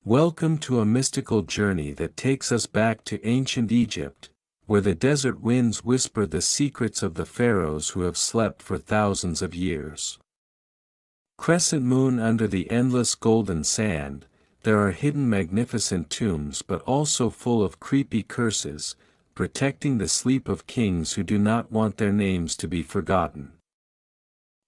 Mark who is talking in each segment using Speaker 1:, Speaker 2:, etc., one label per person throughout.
Speaker 1: Welcome to a mystical journey that takes us back to ancient Egypt, where the desert winds whisper the secrets of the pharaohs who have slept for thousands of years. Crescent moon under the endless golden sand, there are hidden magnificent tombs but also full of creepy curses, protecting the sleep of kings who do not want their names to be forgotten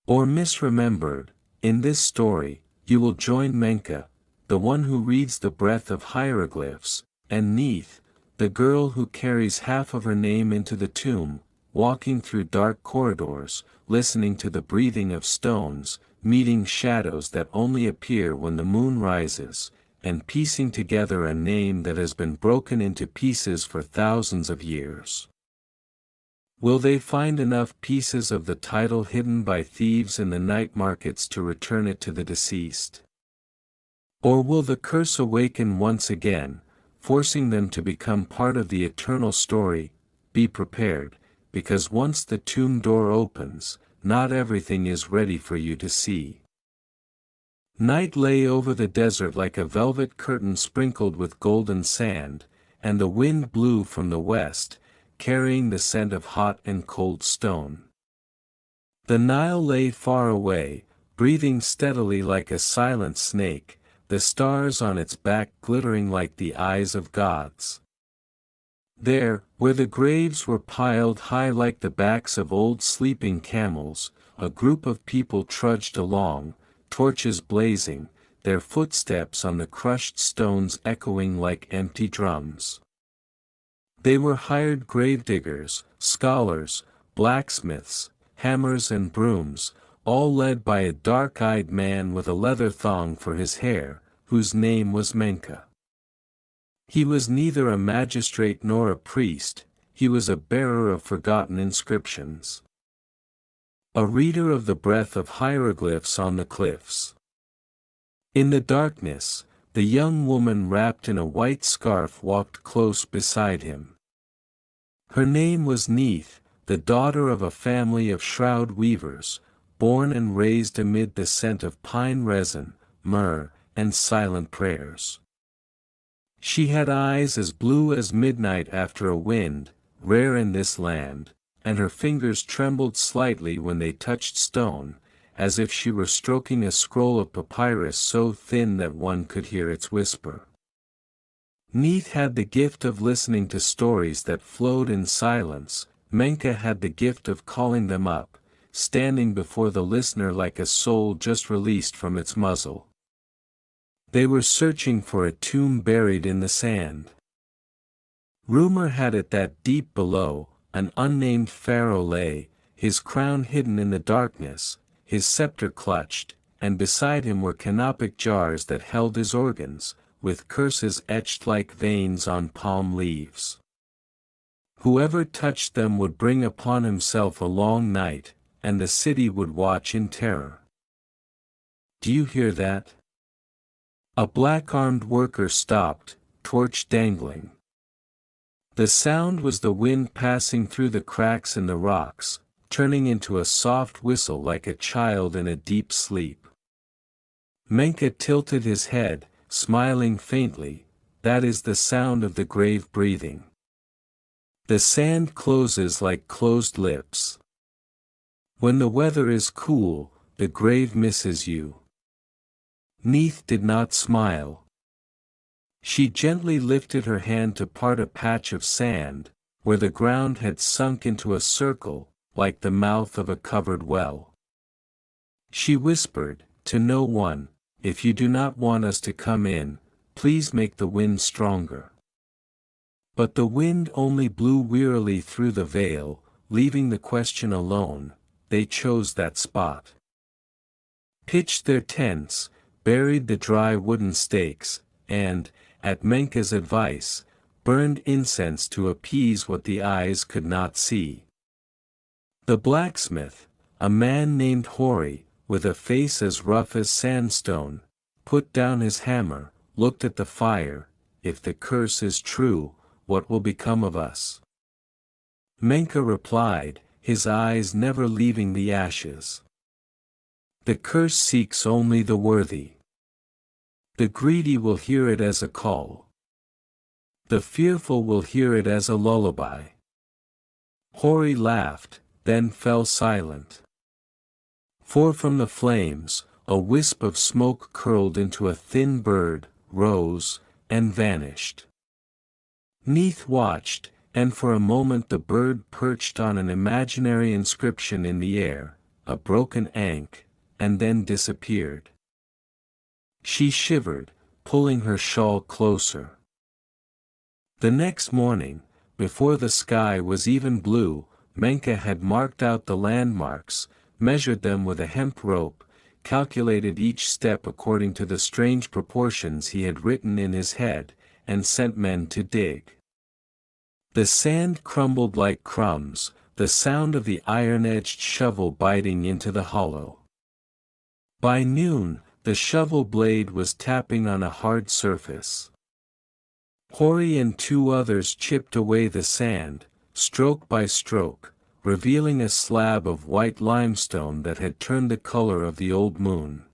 Speaker 1: or misremembered. In this story, you will join Menka, the one who reads the breath of hieroglyphs, and Neith, the girl who carries half of her name into the tomb, walking through dark corridors, listening to the breathing of stones, meeting shadows that only appear when the moon rises, and piecing together a name that has been broken into pieces for thousands of years. Will they find enough pieces of the title hidden by thieves in the night markets to return it to the deceased? Or will the curse awaken once again, forcing them to become part of the eternal story? Be prepared, because once the tomb door opens, not everything is ready for you to see. Night lay over the desert like a velvet curtain sprinkled with golden sand, and the wind blew from the west, carrying the scent of hot and cold stone. The Nile lay far away, breathing steadily like a silent snake, the stars on its back glittering like the eyes of gods. There, where the graves were piled high like the backs of old sleeping camels, a group of people trudged along, torches blazing, their footsteps on the crushed stones echoing like empty drums. They were hired gravediggers, scholars, blacksmiths, hammers and brooms, all led by a dark-eyed man with a leather thong for his hair, whose name was Menka. He was neither a magistrate nor a priest, he was a bearer of forgotten inscriptions. A reader of the breath of hieroglyphs on the cliffs. In the darkness, the young woman wrapped in a white scarf walked close beside him. Her name was Neith, the daughter of a family of shroud weavers, born and raised amid the scent of pine resin, myrrh, and silent prayers. She had eyes as blue as midnight after a wind, rare in this land, and her fingers trembled slightly when they touched stone, as if she were stroking a scroll of papyrus so thin that one could hear its whisper. Neith had the gift of listening to stories that flowed in silence. Menka had the gift of calling them up, standing before the listener like a soul just released from its muzzle. They were searching for a tomb buried in the sand. Rumor had it that deep below, an unnamed pharaoh lay, his crown hidden in the darkness, his scepter clutched, and beside him were canopic jars that held his organs, with curses etched like veins on palm leaves. Whoever touched them would bring upon himself a long night, and the city would watch in terror. Do you hear that? A black-armed worker stopped, torch dangling. The sound was the wind passing through the cracks in the rocks, turning into a soft whistle like a child in a deep sleep. Menka tilted his head, smiling faintly. That is the sound of the grave breathing. The sand closes like closed lips. When the weather is cool, the grave misses you. Neith did not smile. She gently lifted her hand to part a patch of sand, where the ground had sunk into a circle, like the mouth of a covered well. She whispered, "To no one, if you do not want us to come in, please make the wind stronger." But the wind only blew wearily through the veil, leaving the question alone. They chose that spot. Pitched their tents, buried the dry wooden stakes, and, at Menka's advice, burned incense to appease what the eyes could not see. The blacksmith, a man named Hori, with a face as rough as sandstone, put down his hammer, looked at the fire. If the curse is true, what will become of us? Menka replied, his eyes never leaving the ashes. The curse seeks only the worthy. The greedy will hear it as a call. The fearful will hear it as a lullaby. Hori laughed, then fell silent. For from the flames, a wisp of smoke curled into a thin bird, rose, and vanished. Neith watched, and for a moment the bird perched on an imaginary inscription in the air, a broken ankh, and then disappeared. She shivered, pulling her shawl closer. The next morning, before the sky was even blue, Menka had marked out the landmarks, measured them with a hemp rope, calculated each step according to the strange proportions he had written in his head, and sent men to dig. The sand crumbled like crumbs, the sound of the iron-edged shovel biting into the hollow. By noon, the shovel blade was tapping on a hard surface. Hori and two others chipped away the sand, stroke by stroke, revealing a slab of white limestone that had turned the color of the old moon.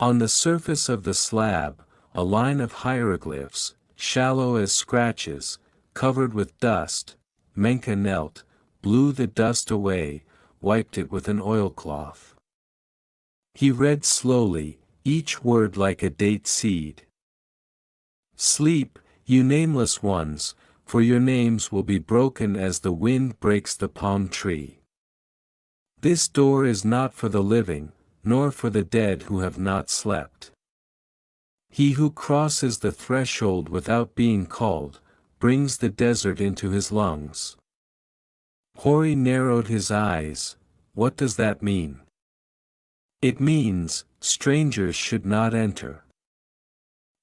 Speaker 1: On the surface of the slab, a line of hieroglyphs, shallow as scratches, covered with dust. Menka knelt, blew the dust away, wiped it with an oilcloth. He read slowly, each word like a date seed. Sleep, you nameless ones, for your names will be broken as the wind breaks the palm tree. This door is not for the living, nor for the dead who have not slept. He who crosses the threshold without being called, brings the desert into his lungs. Hori narrowed his eyes. What does that mean? It means, strangers should not enter.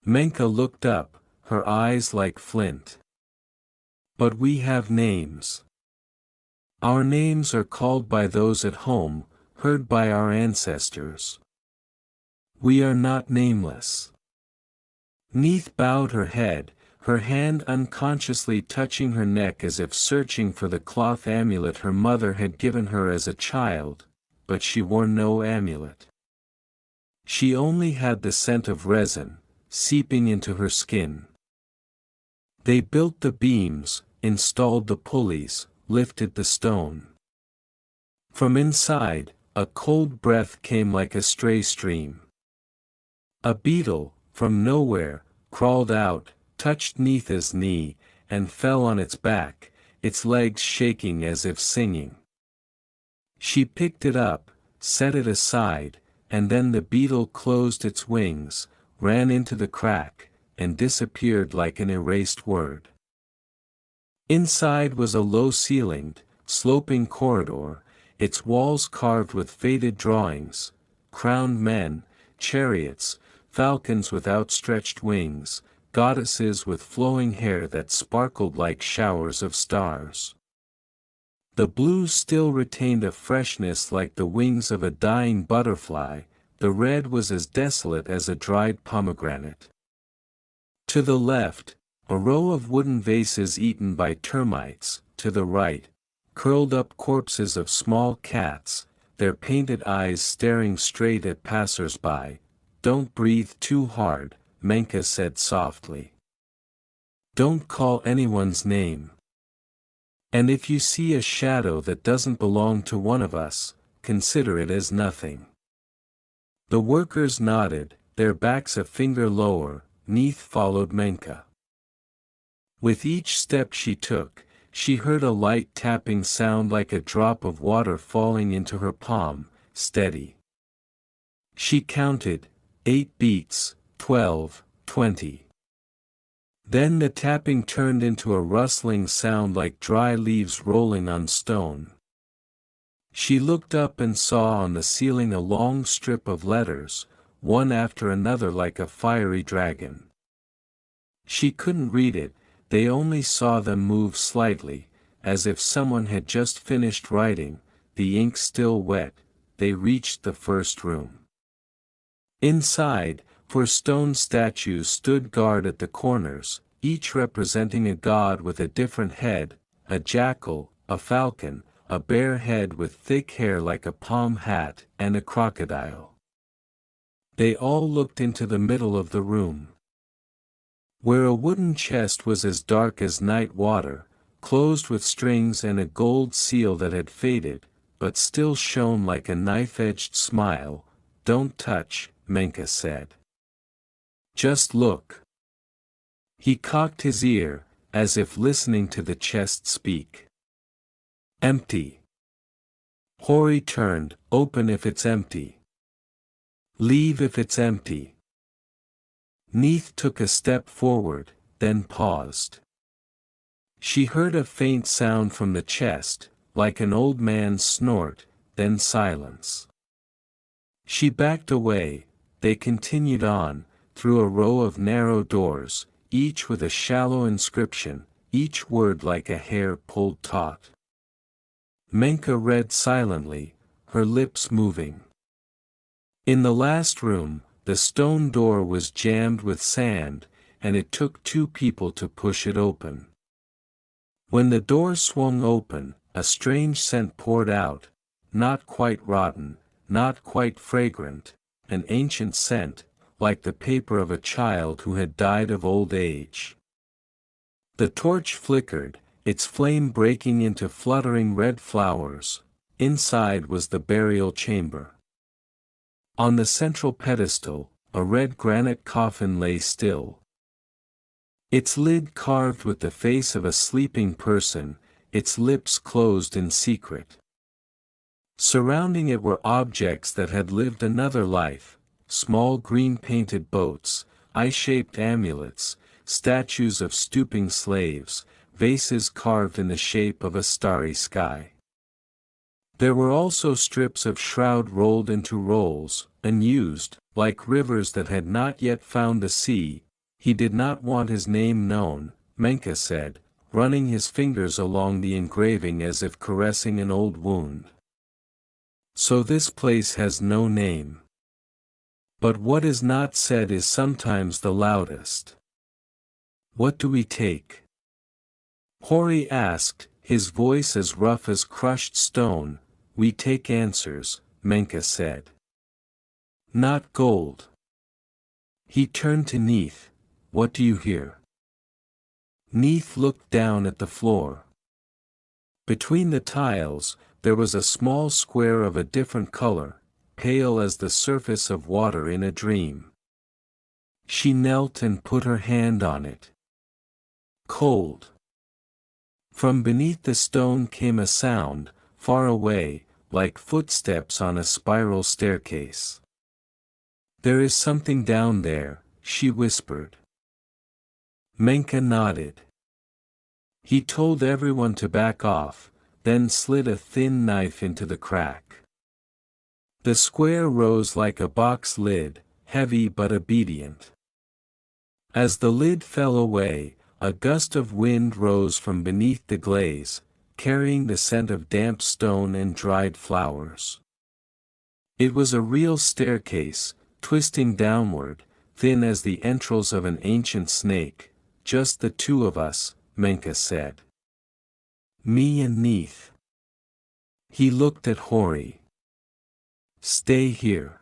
Speaker 1: Menka looked up, her eyes like flint. But we have names. Our names are called by those at home, heard by our ancestors. We are not nameless. Neith bowed her head, her hand unconsciously touching her neck as if searching for the cloth amulet her mother had given her as a child, but she wore no amulet. She only had the scent of resin, seeping into her skin. They built the beams, installed the pulleys, lifted the stone. From inside, a cold breath came like a stray stream. A beetle, from nowhere, crawled out, touched Neitha's knee, and fell on its back, its legs shaking as if singing. She picked it up, set it aside, and then the beetle closed its wings, ran into the crack, and disappeared like an erased word. Inside was a low-ceilinged, sloping corridor, its walls carved with faded drawings, crowned men, chariots, falcons with outstretched wings, goddesses with flowing hair that sparkled like showers of stars. The blue still retained a freshness like the wings of a dying butterfly, the red was as desolate as a dried pomegranate. To the left, a row of wooden vases eaten by termites, to the right, curled up corpses of small cats, their painted eyes staring straight at passers-by. Don't breathe too hard, Menka said softly. Don't call anyone's name. And if you see a shadow that doesn't belong to one of us, consider it as nothing. The workers nodded, their backs a finger lower. Neith followed Menka. With each step she took, she heard a light tapping sound like a drop of water falling into her palm, steady. She counted, 8 beats, 12, 20. Then the tapping turned into a rustling sound like dry leaves rolling on stone. She looked up and saw on the ceiling a long strip of letters, one after another like a fiery dragon. She couldn't read it, they only saw them move slightly, as if someone had just finished writing, the ink still wet. They reached the first room. Inside, 4 stone statues stood guard at the corners, each representing a god with a different head, a jackal, a falcon, a bear head with thick hair like a palm hat, and a crocodile. They all looked into the middle of the room, where a wooden chest was as dark as night water, closed with strings and a gold seal that had faded, but still shone like a knife-edged smile. "Don't touch," Menka said. "Just look." He cocked his ear, as if listening to the chest speak. "Empty." Hori turned. "Open if it's empty. Leave if it's empty." Neith took a step forward, then paused. She heard a faint sound from the chest, like an old man's snort, then silence. She backed away. They continued on, through a row of narrow doors, each with a shallow inscription, each word like a hair pulled taut. Menka read silently, her lips moving. In the last room, the stone door was jammed with sand, and it took 2 people to push it open. When the door swung open, a strange scent poured out, not quite rotten, not quite fragrant, an ancient scent, like the paper of a child who had died of old age. The torch flickered, its flame breaking into fluttering red flowers. Inside was the burial chamber. On the central pedestal, a red granite coffin lay still. Its lid carved with the face of a sleeping person, its lips closed in secret. Surrounding it were objects that had lived another life, small green-painted boats, eye-shaped amulets, statues of stooping slaves, vases carved in the shape of a starry sky. There were also strips of shroud rolled into rolls, unused, like rivers that had not yet found the sea. "He did not want his name known," Menka said, running his fingers along the engraving as if caressing an old wound. "So this place has no name. But what is not said is sometimes the loudest. What do we take?" Hori asked, his voice as rough as crushed stone. "We take answers," Menka said. "Not gold." He turned to Neith. "What do you hear?" Neith looked down at the floor. Between the tiles, there was a small square of a different color, pale as the surface of water in a dream. She knelt and put her hand on it. Cold. From beneath the stone came a sound, far away, like footsteps on a spiral staircase. "There is something down there," she whispered. Menka nodded. He told everyone to back off, then slid a thin knife into the crack. The square rose like a box lid, heavy but obedient. As the lid fell away, a gust of wind rose from beneath the glaze, carrying the scent of damp stone and dried flowers. It was a real staircase, twisting downward, thin as the entrails of an ancient snake. "Just the 2 of us," Menka said. "Me and Neith." He looked at Hori. "Stay here.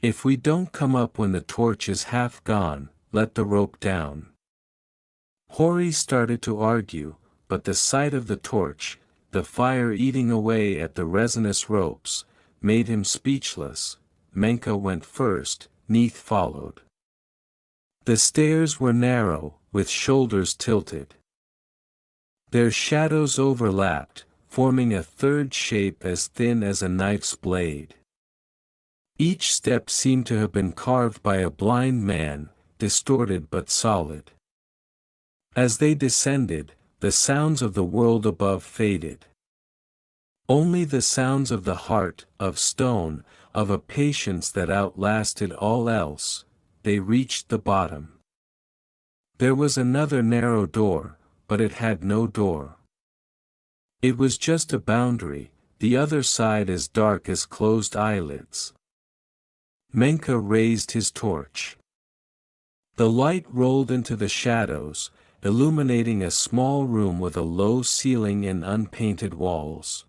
Speaker 1: If we don't come up when the torch is half gone, let the rope down." Hori started to argue, but the sight of the torch, the fire eating away at the resinous ropes, made him speechless. Menka went first, Neith followed. The stairs were narrow, with shoulders tilted. Their shadows overlapped, forming a third shape as thin as a knife's blade. Each step seemed to have been carved by a blind man, distorted but solid. As they descended, the sounds of the world above faded. Only the sounds of the heart, of stone, of a patience that outlasted all else. They reached the bottom. There was another narrow door, but it had no door. It was just a boundary, the other side as dark as closed eyelids. Menka raised his torch. The light rolled into the shadows, illuminating a small room with a low ceiling and unpainted walls.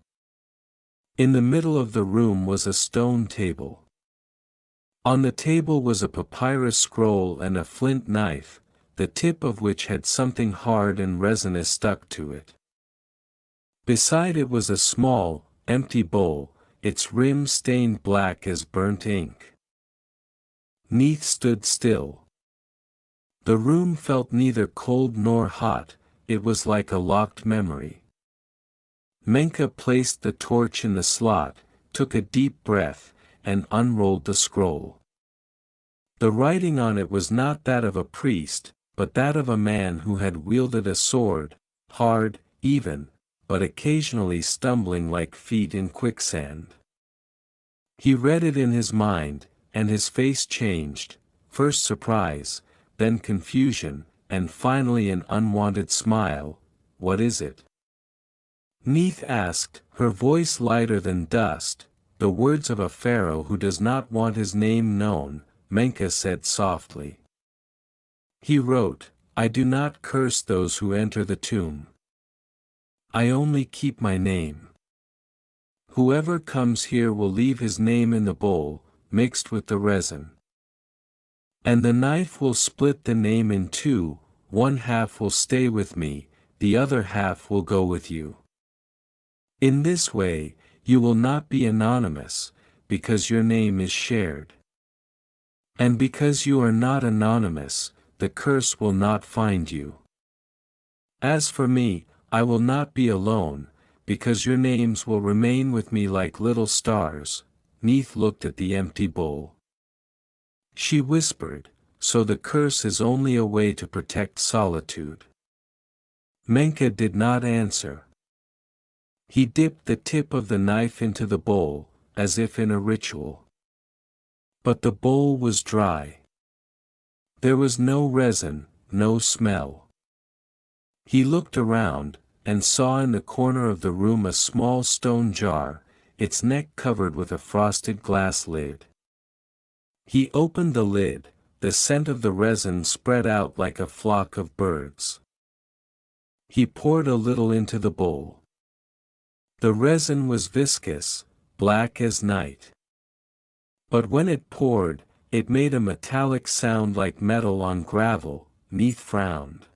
Speaker 1: In the middle of the room was a stone table. On the table was a papyrus scroll and a flint knife, the tip of which had something hard and resinous stuck to it. Beside it was a small, empty bowl, its rim stained black as burnt ink. Neith stood still. The room felt neither cold nor hot, it was like a locked memory. Menka placed the torch in the slot, took a deep breath, and unrolled the scroll. The writing on it was not that of a priest, but that of a man who had wielded a sword, hard, even, but occasionally stumbling like feet in quicksand. He read it in his mind, and his face changed, first surprise, then confusion, and finally an unwanted smile. "What is it?" Neith asked, her voice lighter than dust. "The words of a pharaoh who does not want his name known," Menka said softly. "He wrote, 'I do not curse those who enter the tomb. I only keep my name. Whoever comes here will leave his name in the bowl, mixed with the resin. And the knife will split the name in two, one half will stay with me, the other half will go with you. In this way, you will not be anonymous, because your name is shared. And because you are not anonymous, the curse will not find you. As for me, I will not be alone, because your names will remain with me like little stars." Neith looked at the empty bowl. She whispered, "So the curse is only a way to protect solitude." Menka did not answer. He dipped the tip of the knife into the bowl, as if in a ritual. But the bowl was dry. There was no resin, no smell. He looked around, and saw in the corner of the room a small stone jar, its neck covered with a frosted glass lid. He opened the lid, the scent of the resin spread out like a flock of birds. He poured a little into the bowl. The resin was viscous, black as night. But when it poured, it made a metallic sound like metal on gravel. Neith frowned.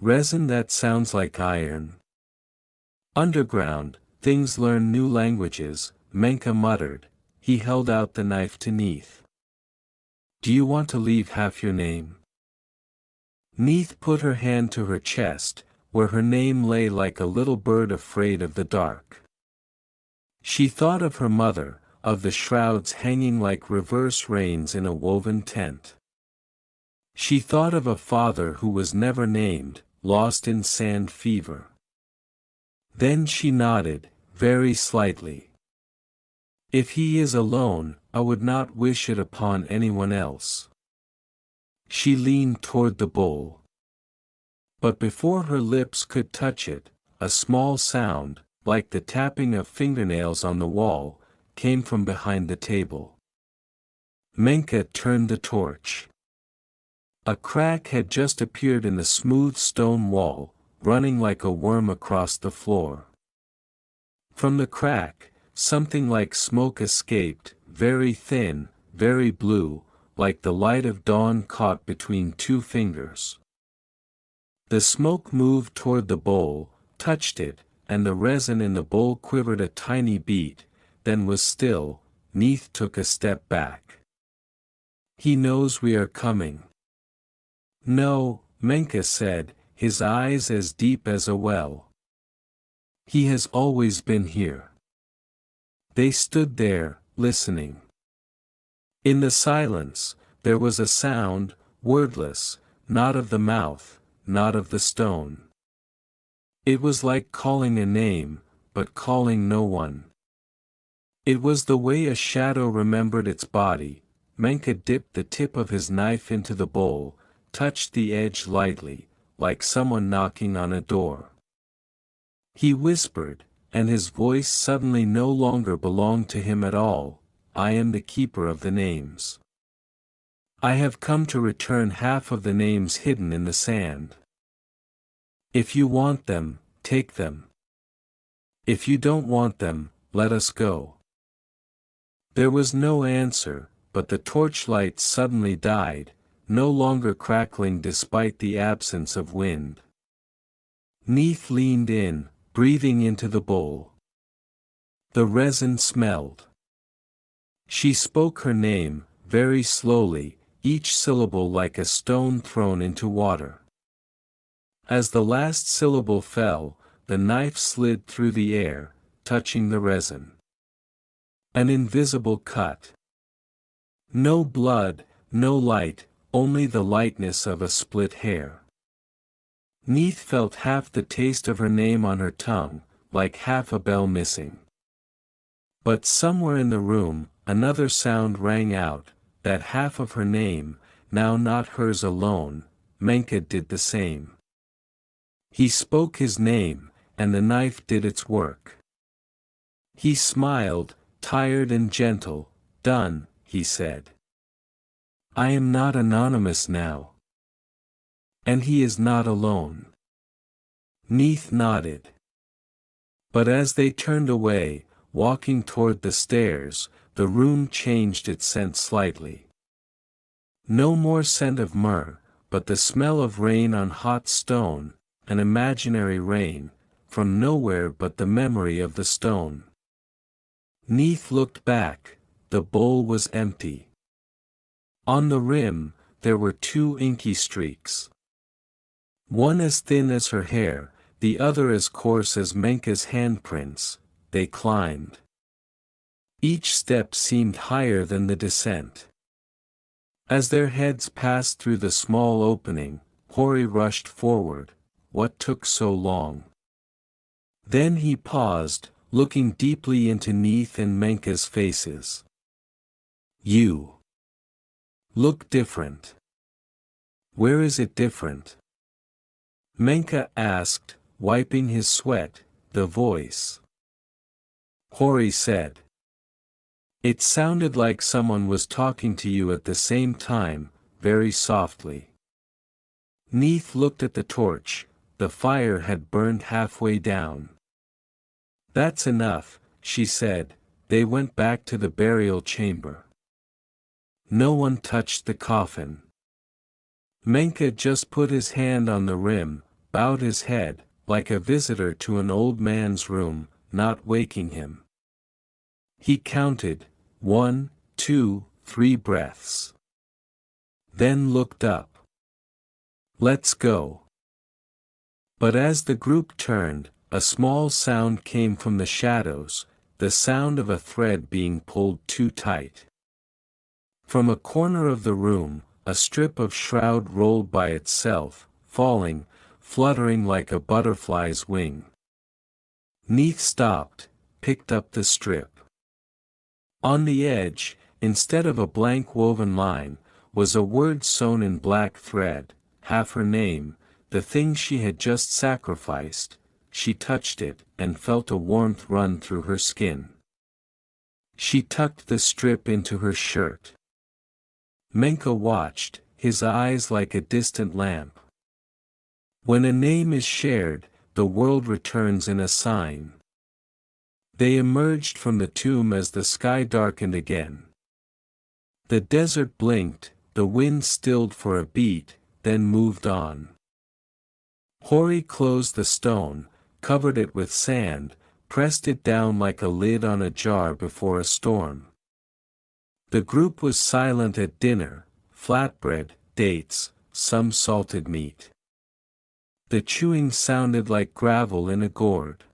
Speaker 1: "Resin that sounds like iron." "Underground, things learn new languages," Menka muttered. He held out the knife to Neith. "Do you want to leave half your name?" Neith put her hand to her chest, where her name lay like a little bird afraid of the dark. She thought of her mother, of the shrouds hanging like reverse reins in a woven tent. She thought of a father who was never named, lost in sand fever. Then she nodded, very slightly. "If he is alone, I would not wish it upon anyone else." She leaned toward the bowl. But before her lips could touch it, a small sound, like the tapping of fingernails on the wall, came from behind the table. Menka turned the torch. A crack had just appeared in the smooth stone wall, running like a worm across the floor. From the crack, something like smoke escaped, very thin, very blue, like the light of dawn caught between two fingers. The smoke moved toward the bowl, touched it, and the resin in the bowl quivered a tiny beat, then was still. Neith took a step back. "He knows we are coming." "No," Menka said, his eyes as deep as a well. "He has always been here." They stood there, listening. In the silence, there was a sound, wordless, not of the mouth, not of the stone. It was like calling a name, but calling no one. It was the way a shadow remembered its body. Menka dipped the tip of his knife into the bowl, touched the edge lightly, like someone knocking on a door. He whispered, and his voice suddenly no longer belonged to him at all, "I am the keeper of the names. I have come to return half of the names hidden in the sand. If you want them, take them. If you don't want them, let us go." There was no answer, but the torchlight suddenly died, no longer crackling despite the absence of wind. Neith leaned in, breathing into the bowl. The resin smelled. She spoke her name, very slowly, each syllable like a stone thrown into water. As the last syllable fell, the knife slid through the air, touching the resin. An invisible cut. No blood, no light, only the lightness of a split hair. Neith felt half the taste of her name on her tongue, like half a bell missing. But somewhere in the room, another sound rang out, that half of her name, now not hers alone. Menka did the same. He spoke his name, and the knife did its work. He smiled, tired and gentle. "Done," he said. "I am not anonymous now. And he is not alone." Neith nodded. But as they turned away, walking toward the stairs, the room changed its scent slightly. No more scent of myrrh, but the smell of rain on hot stone, an imaginary rain, from nowhere but the memory of the stone. Neith looked back. The bowl was empty. On the rim, there were 2 inky streaks. One as thin as her hair, the other as coarse as Menka's handprints. They climbed. Each step seemed higher than the descent. As their heads passed through the small opening, Hori rushed forward. What took so long? Then he paused, looking deeply into Neith and Menka's faces. "You look different. Where is it different?" Menka asked, wiping his sweat. The voice. Hori said. "It sounded like someone was talking to you at the same time, very softly." Neith looked at the torch. The fire had burned halfway down. "That's enough," she said. They went back to the burial chamber. No one touched the coffin. Menka just put his hand on the rim, bowed his head, like a visitor to an old man's room, not waking him. He counted, 1, 2, 3 breaths. Then looked up. "Let's go." But as the group turned, a small sound came from the shadows, the sound of a thread being pulled too tight. From a corner of the room, a strip of shroud rolled by itself, falling, fluttering like a butterfly's wing. Neith stopped, picked up the strip. On the edge, instead of a blank woven line, was a word sewn in black thread, half her name, the thing she had just sacrificed. She touched it, and felt a warmth run through her skin. She tucked the strip into her shirt. Menka watched, his eyes like a distant lamp. When a name is shared, the world returns in a sign. They emerged from the tomb as the sky darkened again. The desert blinked, the wind stilled for a beat, then moved on. Hori closed the stone, covered it with sand, pressed it down like a lid on a jar before a storm. The group was silent at dinner, flatbread, dates, some salted meat. The chewing sounded like gravel in a gourd.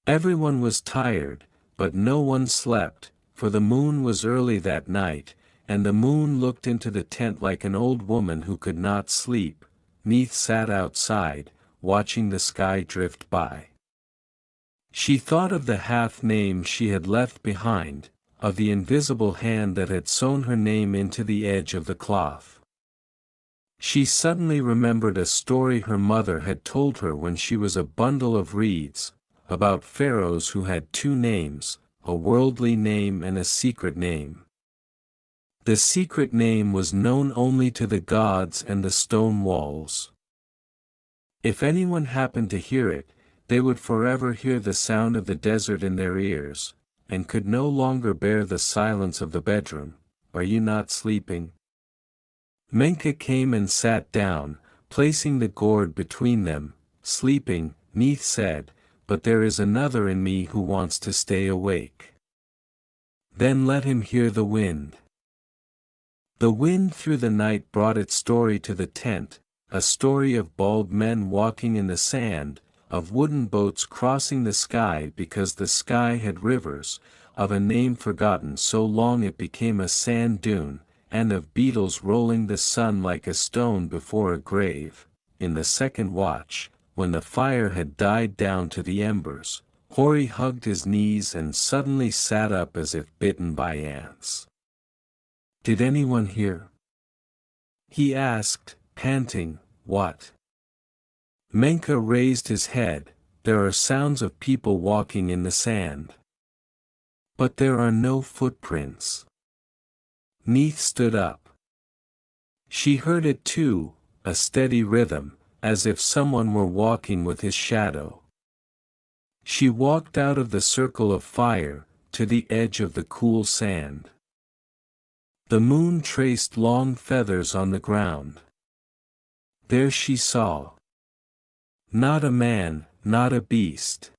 Speaker 1: Everyone was tired, but no one slept, for the moon was early that night, and the moon looked into the tent like an old woman who could not sleep. Neith sat outside, watching the sky drift by. She thought of the half-name she had left behind, of the invisible hand that had sewn her name into the edge of the cloth. She suddenly remembered a story her mother had told her when she was a bundle of reeds, about pharaohs who had 2 names, a worldly name and a secret name. The secret name was known only to the gods and the stone walls. If anyone happened to hear it, they would forever hear the sound of the desert in their ears, and could no longer bear the silence of the bedroom. are you not sleeping? Menka came and sat down, placing the gourd between them. Sleeping, Neith said, but there is another in me who wants to stay awake. Then let him hear the wind. The wind through the night brought its story to the tent, a story of bald men walking in the sand, of wooden boats crossing the sky because the sky had rivers, of a name forgotten so long it became a sand dune, and of beetles rolling the sun like a stone before a grave. In the second watch, when the fire had died down to the embers, Hori hugged his knees and suddenly sat up as if bitten by ants. "Did anyone hear?" he asked, panting. "What?" Menka raised his head. "There are sounds of people walking in the sand. But there are no footprints." Neith stood up. She heard it too, a steady rhythm, as if someone were walking with his shadow. She walked out of the circle of fire, to the edge of the cool sand. The moon traced long feathers on the ground. There she saw. Not a man, not a beast.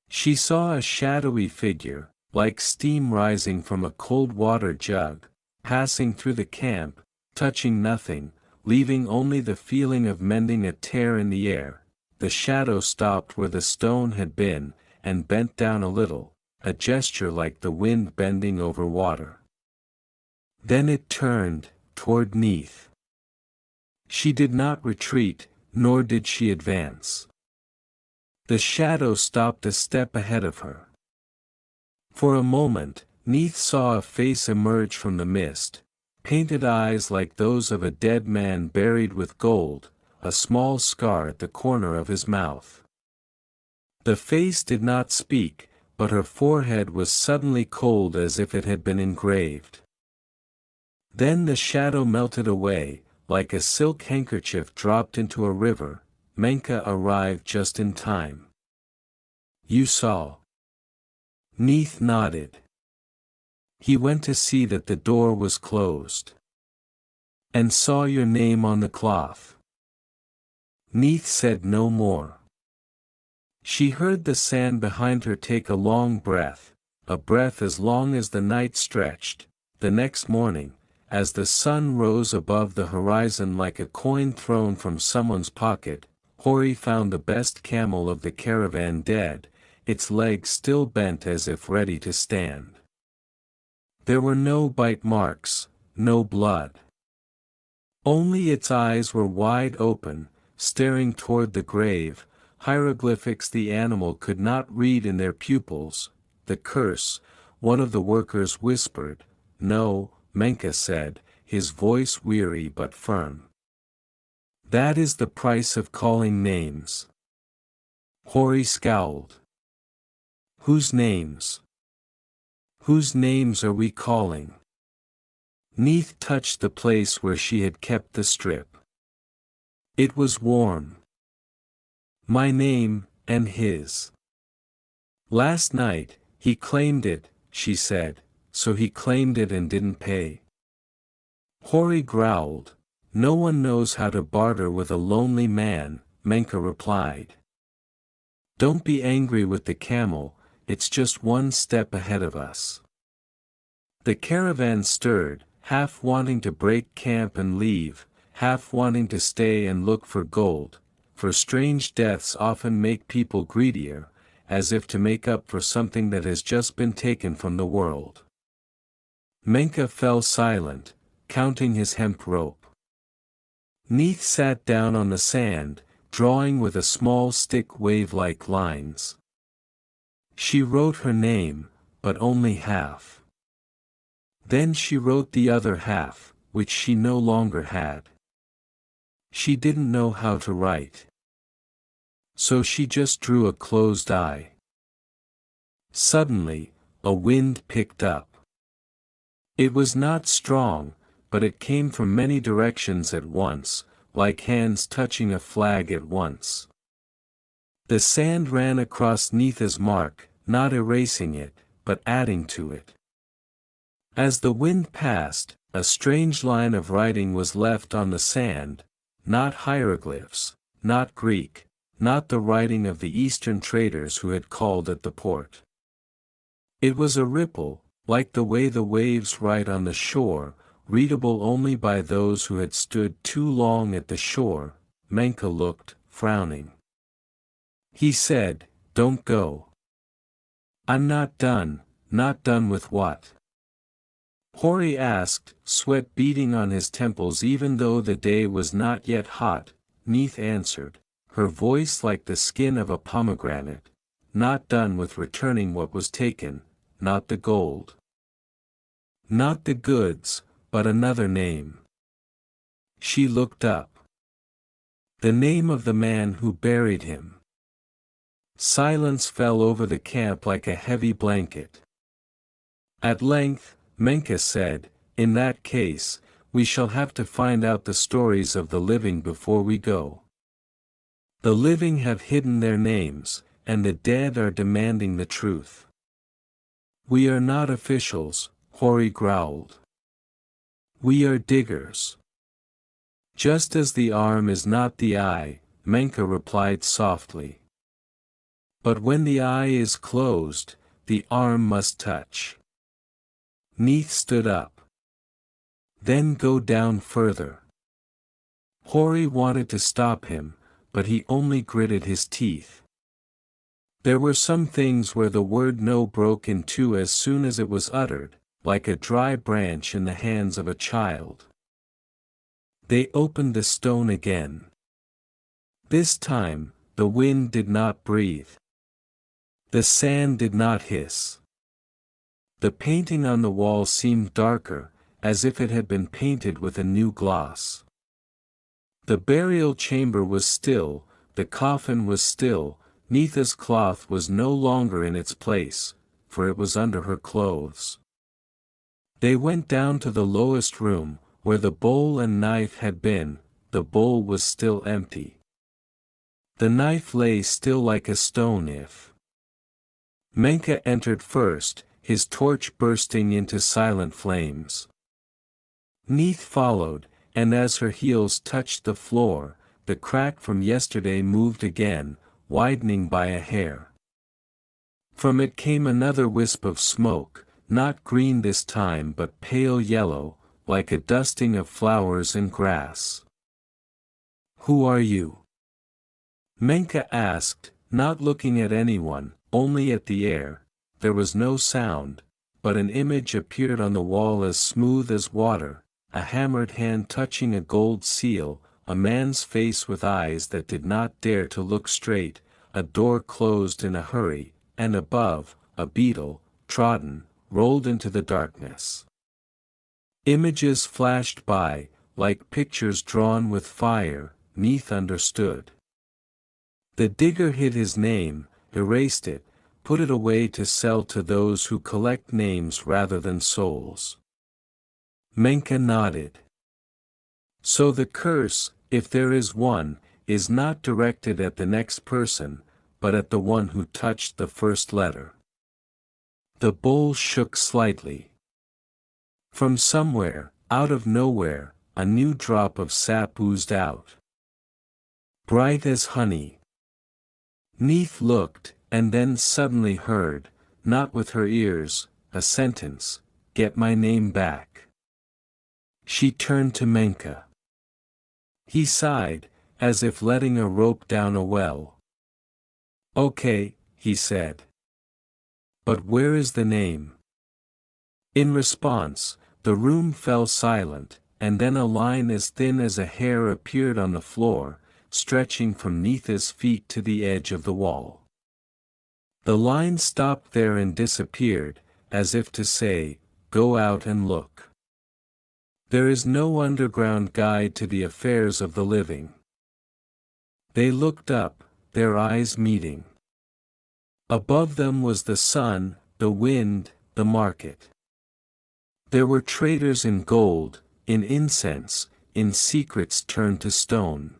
Speaker 1: She saw a shadowy figure, like steam rising from a cold water jug, passing through the camp, touching nothing, leaving only the feeling of mending a tear in the air. The shadow stopped where the stone had been, and bent down a little, a gesture like the wind bending over water. Then it turned, toward Neith. She did not retreat, nor did she advance. The shadow stopped a step ahead of her. For a moment, Neith saw a face emerge from the mist, painted eyes like those of a dead man buried with gold, a small scar at the corner of his mouth. The face did not speak, but her forehead was suddenly cold as if it had been engraved. Then the shadow melted away, like a silk handkerchief dropped into a river. Menka arrived just in time. "You saw?" Neith nodded. "He went to see that the door was closed. And saw your name on the cloth." Neith said no more. She heard the sand behind her take a long breath, a breath as long as the night stretched. The next morning, as the sun rose above the horizon like a coin thrown from someone's pocket, Hori found the best camel of the caravan dead, its legs still bent as if ready to stand. There were no bite marks, no blood. Only its eyes were wide open, staring toward the grave, hieroglyphics the animal could not read in their pupils. "The curse," one of the workers whispered. "No," Menka said, his voice weary but firm. "That is the price of calling names." Hori scowled. "Whose names? Whose names are we calling?" Neith touched the place where she had kept the strip. It was warm. "My name, and his. Last night, he claimed it," she said, "so he claimed it and didn't pay." Hori growled. "No one knows how to barter with a lonely man," Menka replied. "Don't be angry with the camel, it's just one step ahead of us." The caravan stirred, half wanting to break camp and leave, half wanting to stay and look for gold, for strange deaths often make people greedier, as if to make up for something that has just been taken from the world. Menka fell silent, counting his hemp rope. Neith sat down on the sand, drawing with a small stick wave-like lines. She wrote her name, but only half. Then she wrote the other half, which she no longer had. She didn't know how to write. So she just drew a closed eye. Suddenly, a wind picked up. It was not strong, but it came from many directions at once, like hands touching a flag at once. The sand ran across Neith's mark, not erasing it, but adding to it. As the wind passed, a strange line of writing was left on the sand, not hieroglyphs, not Greek, not the writing of the Eastern traders who had called at the port. It was a ripple, like the way the waves write on the shore, readable only by those who had stood too long at the shore. Menka looked, frowning. He said, "Don't go." "I'm not done with what?" Hori asked, sweat beading on his temples even though the day was not yet hot. Neith answered, her voice like the skin of a pomegranate, "Not done with returning what was taken, not the gold. Not the goods, but another name." She looked up. "The name of the man who buried him." Silence fell over the camp like a heavy blanket. At length, Menka said, "In that case, we shall have to find out the stories of the living before we go. The living have hidden their names, and the dead are demanding the truth." "We are not officials," Hori growled. "We are diggers." "Just as the arm is not the eye," Menka replied softly. "But when the eye is closed, the arm must touch." Neith stood up. "Then go down further." Hori wanted to stop him, but he only gritted his teeth. There were some things where the word no broke in two as soon as it was uttered, like a dry branch in the hands of a child. They opened the stone again. This time, the wind did not breathe. The sand did not hiss. The painting on the wall seemed darker, as if it had been painted with a new gloss. The burial chamber was still, the coffin was still. Neitha's cloth was no longer in its place, for it was under her clothes. They went down to the lowest room, where the bowl and knife had been. The bowl was still empty. The knife lay still like a stone. Menka entered first, his torch bursting into silent flames. Neith followed, and as her heels touched the floor, the crack from yesterday moved again, widening by a hair. From it came another wisp of smoke, not green this time but pale yellow, like a dusting of flowers and grass. "Who are you?" Menka asked, not looking at anyone, only at the air. There was no sound, but an image appeared on the wall as smooth as water, a hammered hand touching a gold seal, a man's face with eyes that did not dare to look straight, a door closed in a hurry, and above, a beetle, trodden, rolled into the darkness. Images flashed by, like pictures drawn with fire. Neith understood. The digger hid his name, erased it, put it away to sell to those who collect names rather than souls. Menka nodded. "So the curse, if there is one, is not directed at the next person, but at the one who touched the first letter." The bowl shook slightly. From somewhere, out of nowhere, a new drop of sap oozed out. Bright as honey. Neith looked, and then suddenly heard, not with her ears, a sentence, "Get my name back." She turned to Menka. He sighed, as if letting a rope down a well. "Okay," he said. "But where is the name?" In response, the room fell silent, and then a line as thin as a hair appeared on the floor, stretching from Neitha's feet to the edge of the wall. The line stopped there and disappeared, as if to say, "Go out and look." There is no underground guide to the affairs of the living. They looked up, their eyes meeting. Above them was the sun, the wind, the market. There were traders in gold, in incense, in secrets turned to stone.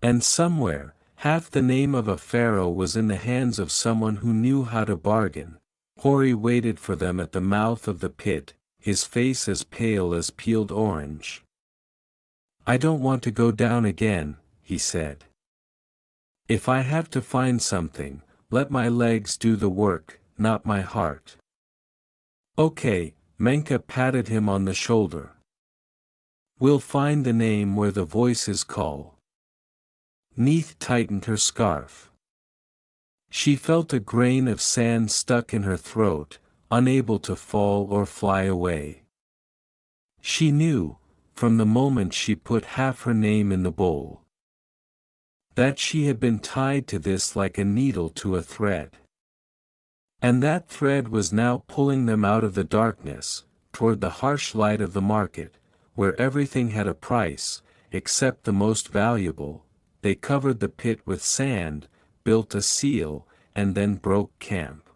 Speaker 1: And somewhere, half the name of a pharaoh was in the hands of someone who knew how to bargain. Hori waited for them at the mouth of the pit, his face as pale as peeled orange. "I don't want to go down again," he said. "If I have to find something, let my legs do the work, not my heart." "Okay," Menka patted him on the shoulder. "We'll find the name where the voices call." Neith tightened her scarf. She felt a grain of sand stuck in her throat, unable to fall or fly away. She knew, from the moment she put half her name in the bowl, that she had been tied to this like a needle to a thread. And that thread was now pulling them out of the darkness, toward the harsh light of the market, where everything had a price, except the most valuable. They covered the pit with sand, built a seal, and then broke camp.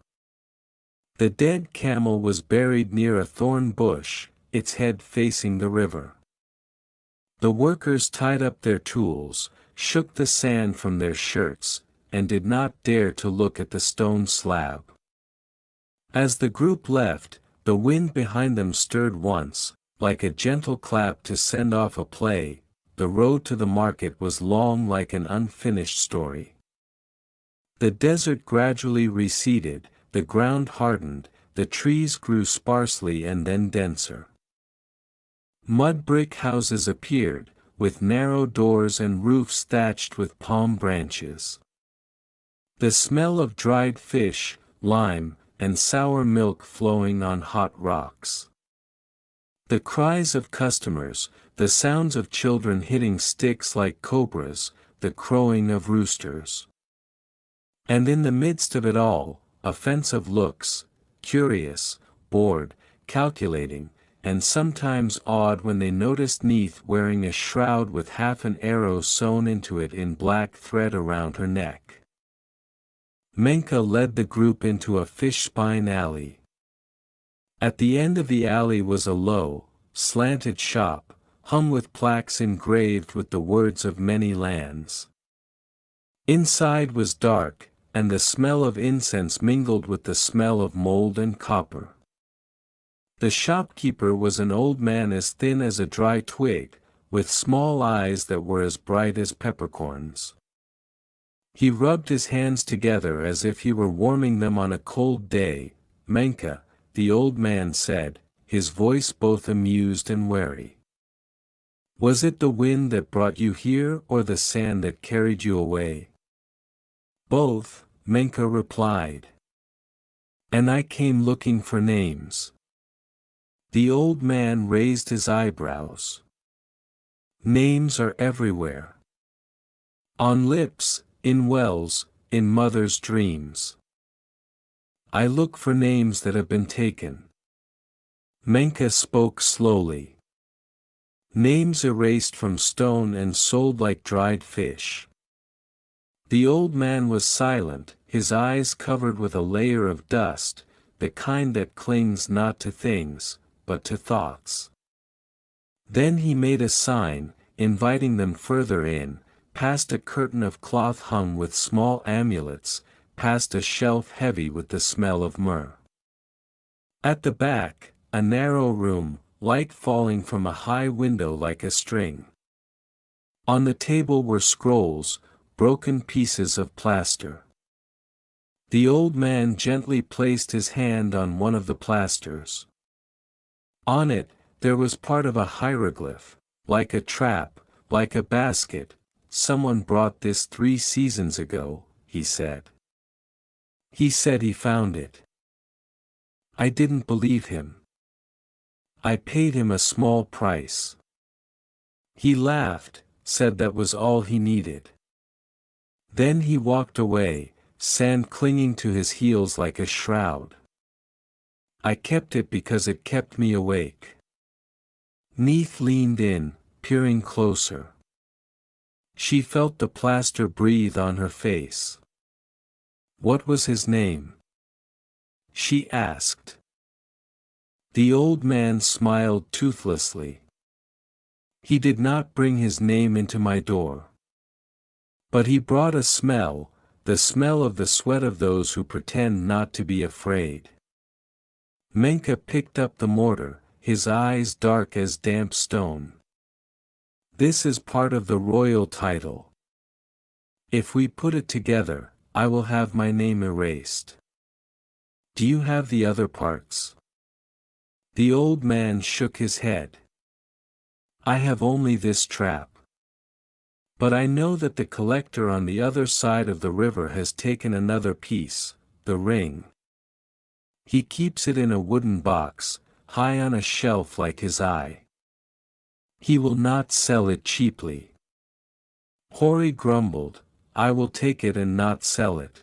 Speaker 1: The dead camel was buried near a thorn bush, its head facing the river. The workers tied up their tools, shook the sand from their shirts, and did not dare to look at the stone slab. As the group left, the wind behind them stirred once, like a gentle clap to send off a play. The road to the market was long like an unfinished story. The desert gradually receded, the ground hardened, the trees grew sparsely and then denser. Mud brick houses appeared, with narrow doors and roofs thatched with palm branches. The smell of dried fish, lime, and sour milk flowing on hot rocks. The cries of customers, the sounds of children hitting sticks like cobras, the crowing of roosters. And in the midst of it all, offensive looks, curious, bored, calculating, and sometimes awed when they noticed Neith wearing a shroud with half an arrow sewn into it in black thread around her neck. Menka led the group into a fish-spine alley. At the end of the alley was a low, slanted shop, hung with plaques engraved with the words of many lands. Inside was dark, and the smell of incense mingled with the smell of mold and copper. The shopkeeper was an old man as thin as a dry twig, with small eyes that were as bright as peppercorns. He rubbed his hands together as if he were warming them on a cold day. "Menka," the old man said, his voice both amused and wary. "Was it the wind that brought you here or the sand that carried you away?" "Both," Menka replied. "And I came looking for names." The old man raised his eyebrows. "Names are everywhere. On lips, in wells, in mothers' dreams. I look for names that have been taken." Menka spoke slowly. "Names erased from stone and sold like dried fish." The old man was silent, his eyes covered with a layer of dust, the kind that clings not to things, but to thoughts. Then he made a sign, inviting them further in, past a curtain of cloth hung with small amulets, past a shelf heavy with the smell of myrrh. At the back, a narrow room, light falling from a high window like a string. On the table were scrolls, broken pieces of plaster. The old man gently placed his hand on one of the plasters. On it, there was part of a hieroglyph, like a trap, like a basket. "Someone brought this 3 seasons ago," he said. "He said he found it. I didn't believe him. I paid him a small price. He laughed, said that was all he needed. Then he walked away, sand clinging to his heels like a shroud. I kept it because it kept me awake." Neith leaned in, peering closer. She felt the plaster breathe on her face. "What was his name?" she asked. The old man smiled toothlessly. "He did not bring his name into my door. But he brought a smell, the smell of the sweat of those who pretend not to be afraid." Menka picked up the mortar, his eyes dark as damp stone. This is part of the royal title. If we put it together, I will have my name erased. Do you have the other parts? The old man shook his head. I have only this trap. But I know that the collector on the other side of the river has taken another piece, the ring. He keeps it in a wooden box, high on a shelf like his eye. He will not sell it cheaply. Hori grumbled, I will take it and not sell it.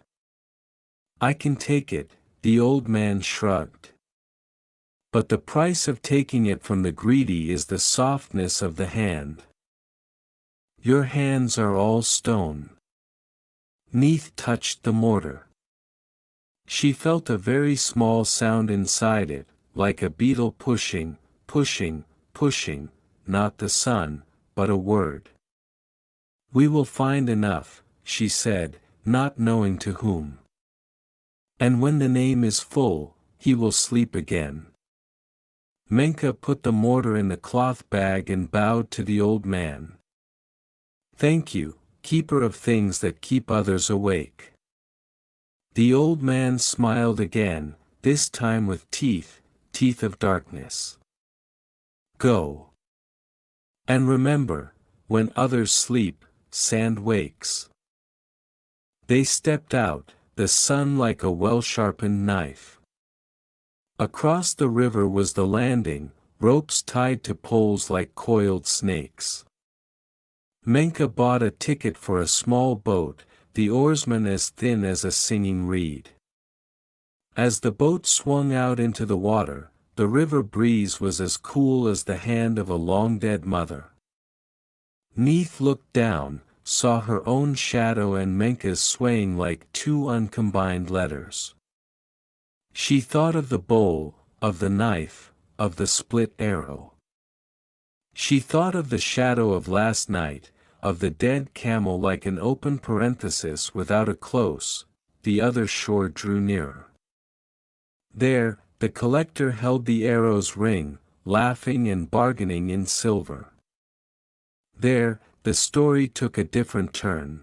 Speaker 1: I can take it, the old man shrugged. But the price of taking it from the greedy is the softness of the hand. Your hands are all stone. Neith touched the mortar. She felt a very small sound inside it, like a beetle pushing, pushing, pushing, not the sun, but a word. We will find enough, she said, not knowing to whom. And when the name is full, he will sleep again. Menka put the mortar in the cloth bag and bowed to the old man. Thank you, keeper of things that keep others awake. The old man smiled again, this time with teeth, teeth of darkness. Go. And remember, when others sleep, sand wakes. They stepped out, the sun like a well-sharpened knife. Across the river was the landing, ropes tied to poles like coiled snakes. Menka bought a ticket for a small boat, the oarsman as thin as a singing reed. As the boat swung out into the water, the river breeze was as cool as the hand of a long-dead mother. Neith looked down, saw her own shadow and Menka's swaying like two uncombined letters. She thought of the bowl, of the knife, of the split arrow. She thought of the shadow of last night, of the dead camel like an open parenthesis without a close, the other shore drew nearer. There, the collector held the arrow's ring, laughing and bargaining in silver. There, the story took a different turn.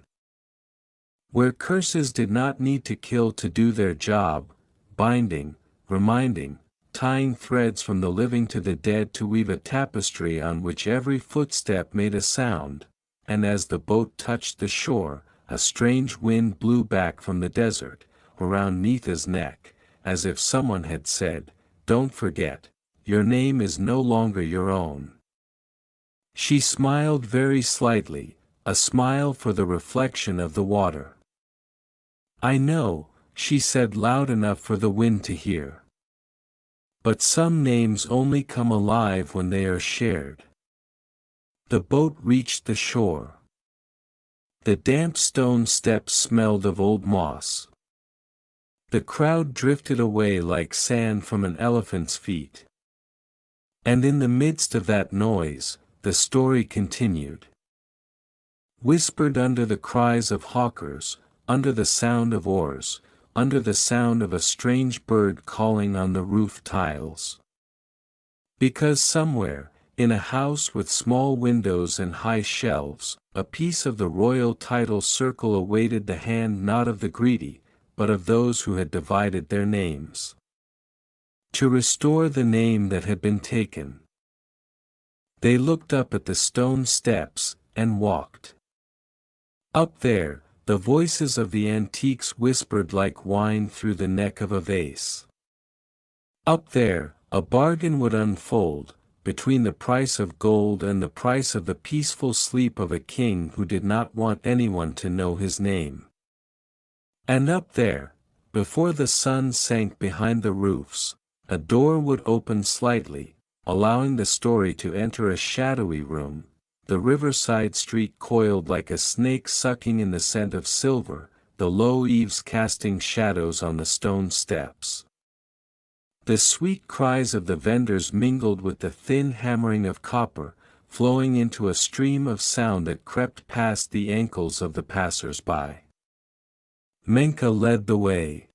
Speaker 1: Where curses did not need to kill to do their job, binding, reminding, tying threads from the living to the dead to weave a tapestry on which every footstep made a sound, and as the boat touched the shore, a strange wind blew back from the desert, around Neitha's neck, as if someone had said, "Don't forget, your name is no longer your own." She smiled very slightly, a smile for the reflection of the water. "I know," she said loud enough for the wind to hear. "But some names only come alive when they are shared." The boat reached the shore. The damp stone steps smelled of old moss. The crowd drifted away like sand from an elephant's feet. And in the midst of that noise, the story continued. Whispered under the cries of hawkers, under the sound of oars, under the sound of a strange bird calling on the roof tiles. Because somewhere, in a house with small windows and high shelves, a piece of the royal title circle awaited the hand not of the greedy, but of those who had divided their names. To restore the name that had been taken. They looked up at the stone steps, and walked. Up there, the voices of the antiques whispered like wine through the neck of a vase. Up there, a bargain would unfold, between the price of gold and the price of the peaceful sleep of a king who did not want anyone to know his name. And up there, before the sun sank behind the roofs, a door would open slightly, allowing the story to enter a shadowy room, the riverside street coiled like a snake sucking in the scent of silver, the low eaves casting shadows on the stone steps. The sweet cries of the vendors mingled with the thin hammering of copper, flowing into a stream of sound that crept past the ankles of the passers-by. Menka led the way.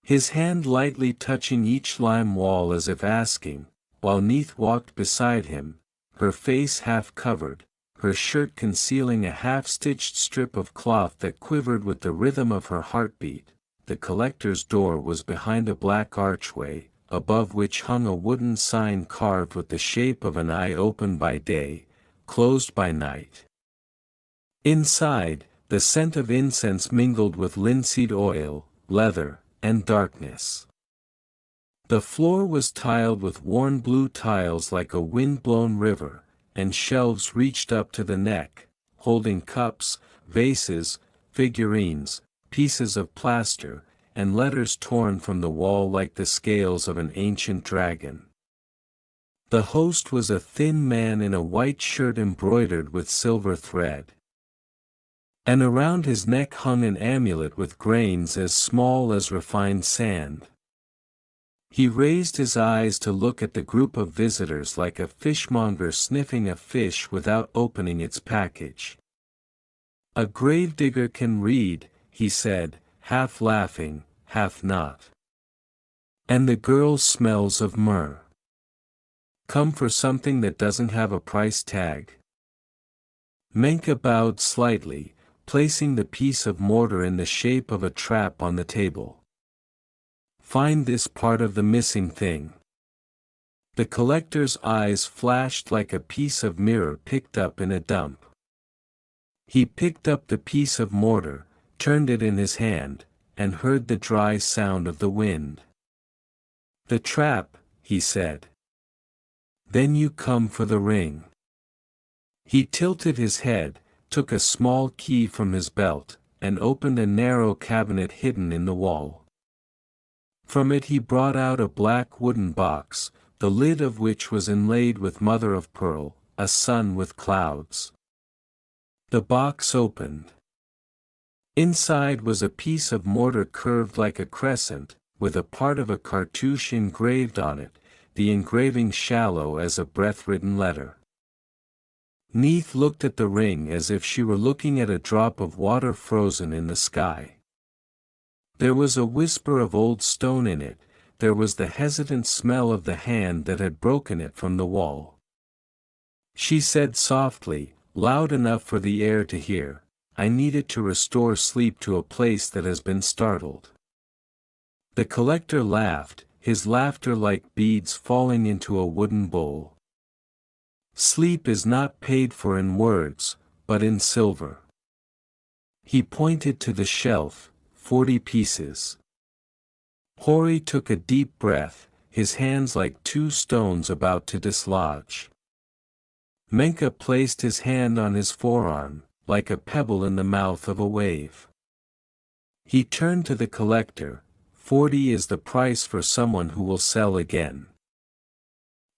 Speaker 1: his hand lightly touching each lime wall as if asking, while Neith walked beside him, her face half covered, her shirt concealing a half-stitched strip of cloth that quivered with the rhythm of her heartbeat. The collector's door was behind a black archway, above which hung a wooden sign carved with the shape of an eye, open by day, closed by night. Inside, the scent of incense mingled with linseed oil, leather, and darkness. The floor was tiled with worn blue tiles like a wind-blown river, and shelves reached up to the neck, holding cups, vases, figurines, pieces of plaster, and letters torn from the wall like the scales of an ancient dragon. The host was a thin man in a white shirt embroidered with silver thread. And around his neck hung an amulet with grains as small as refined sand. He raised his eyes to look at the group of visitors like a fishmonger sniffing a fish without opening its package. "A gravedigger can read," he said, half laughing, half not. "And the girl smells of myrrh. Come for something that doesn't have a price tag?" Menka bowed slightly, placing the piece of mortar in the shape of a trap on the table. "Find this part of the missing thing." The collector's eyes flashed like a piece of mirror picked up in a dump. He picked up the piece of mortar, turned it in his hand, and heard the dry sound of the wind. "The trap," he said. "Then you come for the ring." He tilted his head, took a small key from his belt, and opened a narrow cabinet hidden in the wall. From it he brought out a black wooden box, the lid of which was inlaid with mother of pearl, a sun with clouds. The box opened. Inside was a piece of mortar curved like a crescent, with a part of a cartouche engraved on it, the engraving shallow as a breath-ridden letter. Neith looked at the ring as if she were looking at a drop of water frozen in the sky. There was a whisper of old stone in it, there was the hesitant smell of the hand that had broken it from the wall. She said softly, loud enough for the air to hear, "I need it to restore sleep to a place that has been startled." The collector laughed, his laughter like beads falling into a wooden bowl. "Sleep is not paid for in words, but in silver." He pointed to the shelf, 40 pieces. Hori took a deep breath, his hands like two stones about to dislodge. Menka placed his hand on his forearm, like a pebble in the mouth of a wave. He turned to the collector, 40 is the price for someone who will sell again.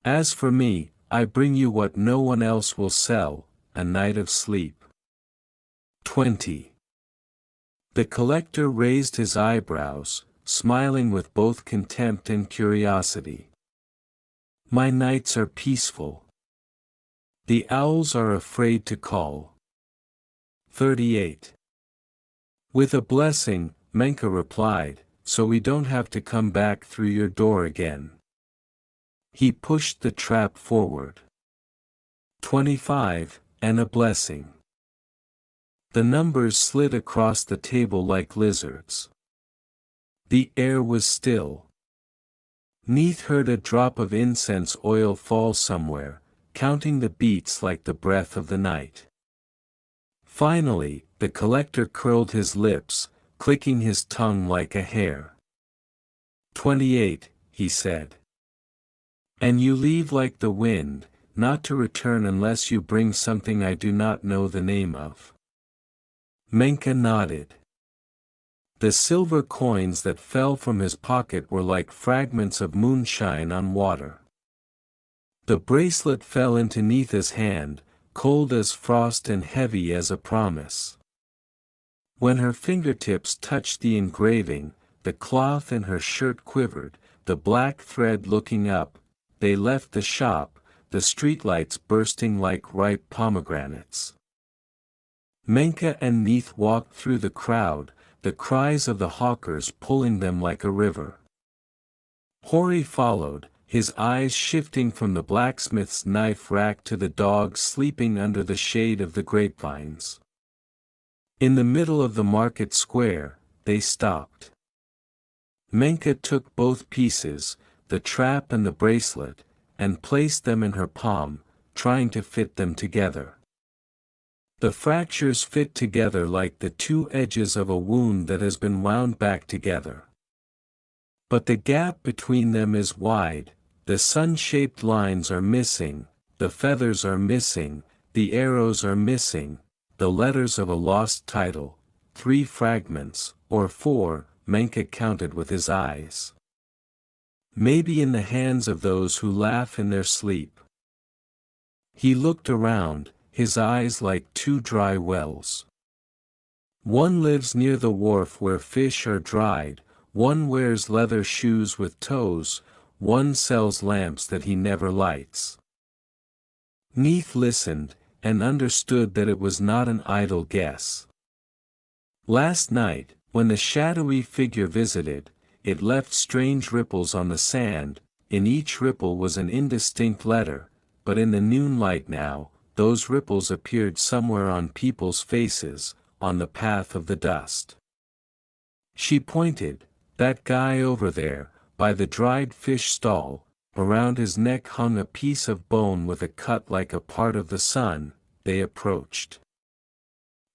Speaker 1: As for me, I bring you what no one else will sell, a night of sleep. 20. The collector raised his eyebrows, smiling with both contempt and curiosity. My nights are peaceful. The owls are afraid to call. 38. With a blessing, Menka replied, so we don't have to come back through your door again. He pushed the trap forward. 25, and a blessing. The numbers slid across the table like lizards. The air was still. Neith heard a drop of incense oil fall somewhere, counting the beats like the breath of the night. Finally, the collector curled his lips, clicking his tongue like a hare. 28, he said. And you leave like the wind, not to return unless you bring something I do not know the name of. Menka nodded. The silver coins that fell from his pocket were like fragments of moonshine on water. The bracelet fell into Neitha's hand, cold as frost and heavy as a promise. When her fingertips touched the engraving, the cloth in her shirt quivered, the black thread looking up. They left the shop, the streetlights bursting like ripe pomegranates. Menka and Neith walked through the crowd, the cries of the hawkers pulling them like a river. Hori followed, his eyes shifting from the blacksmith's knife rack to the dogs sleeping under the shade of the grapevines. In the middle of the market square, they stopped. Menka took both pieces, the trap and the bracelet, and placed them in her palm, trying to fit them together. The fractures fit together like the two edges of a wound that has been wound back together. But the gap between them is wide, the sun-shaped lines are missing, the feathers are missing, the arrows are missing, the letters of a lost title, 3 fragments, or 4, Menka counted with his eyes. Maybe in the hands of those who laugh in their sleep. He looked around, his eyes like 2 dry wells. One lives near the wharf where fish are dried, one wears leather shoes with toes, one sells lamps that he never lights. Neith listened, and understood that it was not an idle guess. Last night, when the shadowy figure visited, it left strange ripples on the sand, in each ripple was an indistinct letter, but in the noon light now, those ripples appeared somewhere on people's faces, on the path of the dust. She pointed, that guy over there, by the dried fish stall, around his neck hung a piece of bone with a cut like a part of the sun. They approached.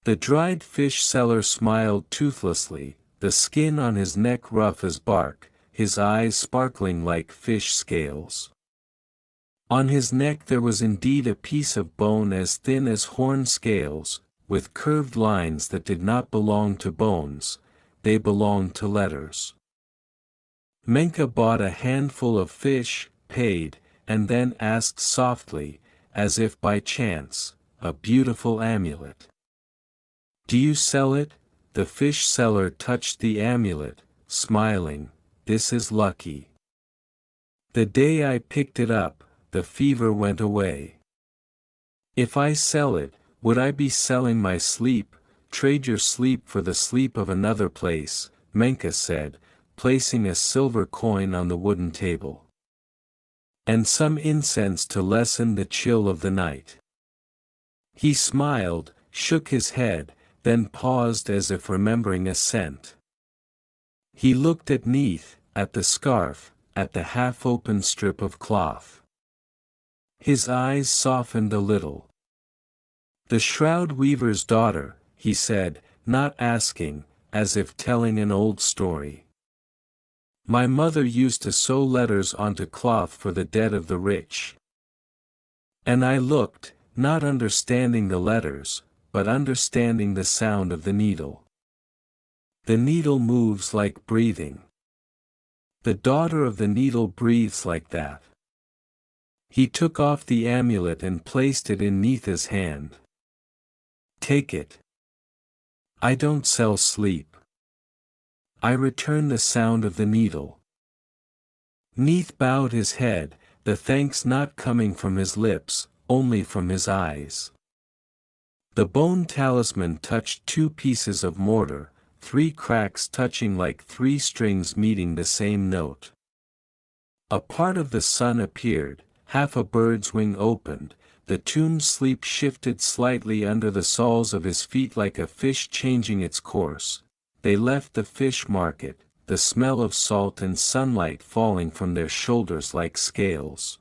Speaker 1: The dried fish seller smiled toothlessly, the skin on his neck rough as bark, his eyes sparkling like fish scales. On his neck there was indeed a piece of bone as thin as horn scales, with curved lines that did not belong to bones, they belonged to letters. Menka bought a handful of fish, paid, and then asked softly, as if by chance, a beautiful amulet. Do you sell it? The fish seller touched the amulet, smiling, this is lucky. The day I picked it up, the fever went away. If I sell it, would I be selling my sleep? Trade your sleep for the sleep of another place, Menka said, placing a silver coin on the wooden table. And some incense to lessen the chill of the night. He smiled, shook his head, then paused as if remembering a scent. He looked at Neith, at the scarf, at the half-open strip of cloth. His eyes softened a little. The shroud weaver's daughter, he said, not asking, as if telling an old story. My mother used to sew letters onto cloth for the dead of the rich. And I looked, not understanding the letters, but understanding the sound of the needle. The needle moves like breathing. The daughter of the needle breathes like that. He took off the amulet and placed it in Neith's hand. Take it. I don't sell sleep. I return the sound of the needle. Neith bowed his head, the thanks not coming from his lips, only from his eyes. The bone talisman touched 2 pieces of mortar, 3 cracks touching like 3 strings meeting the same note. A part of the sun appeared, half a bird's wing opened, the tuned sleep shifted slightly under the soles of his feet like a fish changing its course. They left the fish market, the smell of salt and sunlight falling from their shoulders like scales.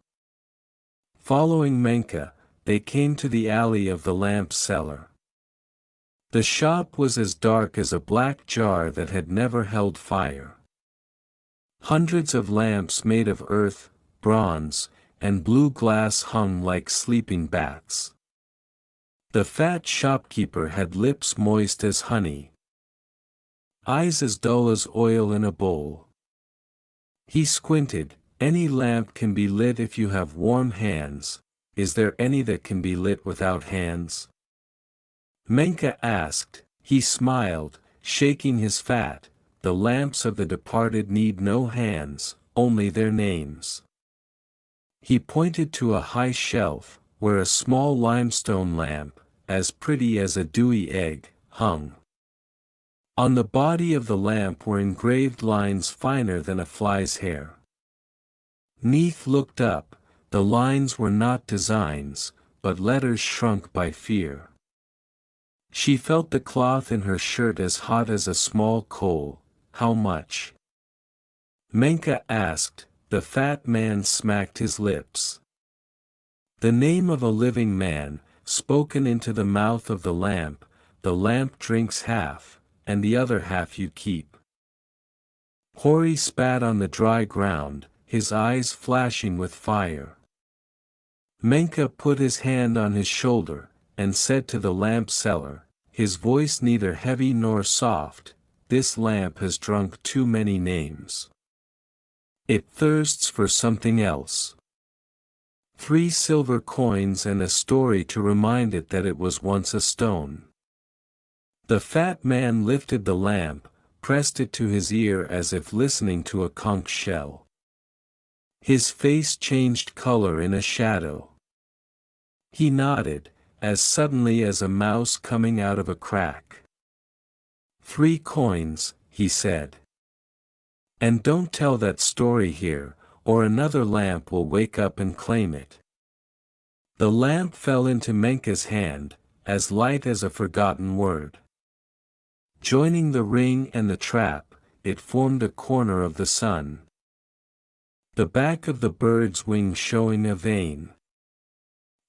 Speaker 1: Following Menka, they came to the alley of the lamp seller. The shop was as dark as a black jar that had never held fire. Hundreds of lamps made of earth, bronze, and blue glass hung like sleeping bats. The fat shopkeeper had lips moist as honey, eyes as dull as oil in a bowl. He squinted, any lamp can be lit if you have warm hands, is there any that can be lit without hands? Menka asked, he smiled, shaking his fat, the lamps of the departed need no hands, only their names. He pointed to a high shelf, where a small limestone lamp, as pretty as a dewy egg, hung. On the body of the lamp were engraved lines finer than a fly's hair. Neith looked up. The lines were not designs, but letters shrunk by fear. She felt the cloth in her shirt as hot as a small coal. How much? Menka asked. The fat man smacked his lips. The name of a living man, spoken into the mouth of the lamp drinks half, and the other half you keep. Hori spat on the dry ground, his eyes flashing with fire. Menka put his hand on his shoulder, and said to the lamp seller, his voice neither heavy nor soft, this lamp has drunk too many names. It thirsts for something else. 3 silver coins and a story to remind it that it was once a stone. The fat man lifted the lamp, pressed it to his ear as if listening to a conch shell. His face changed color in a shadow. He nodded, as suddenly as a mouse coming out of a crack. 3 coins, he said. And don't tell that story here, or another lamp will wake up and claim it. The lamp fell into Menka's hand, as light as a forgotten word. Joining the ring and the trap, it formed a corner of the sun. The back of the bird's wing showing a vein.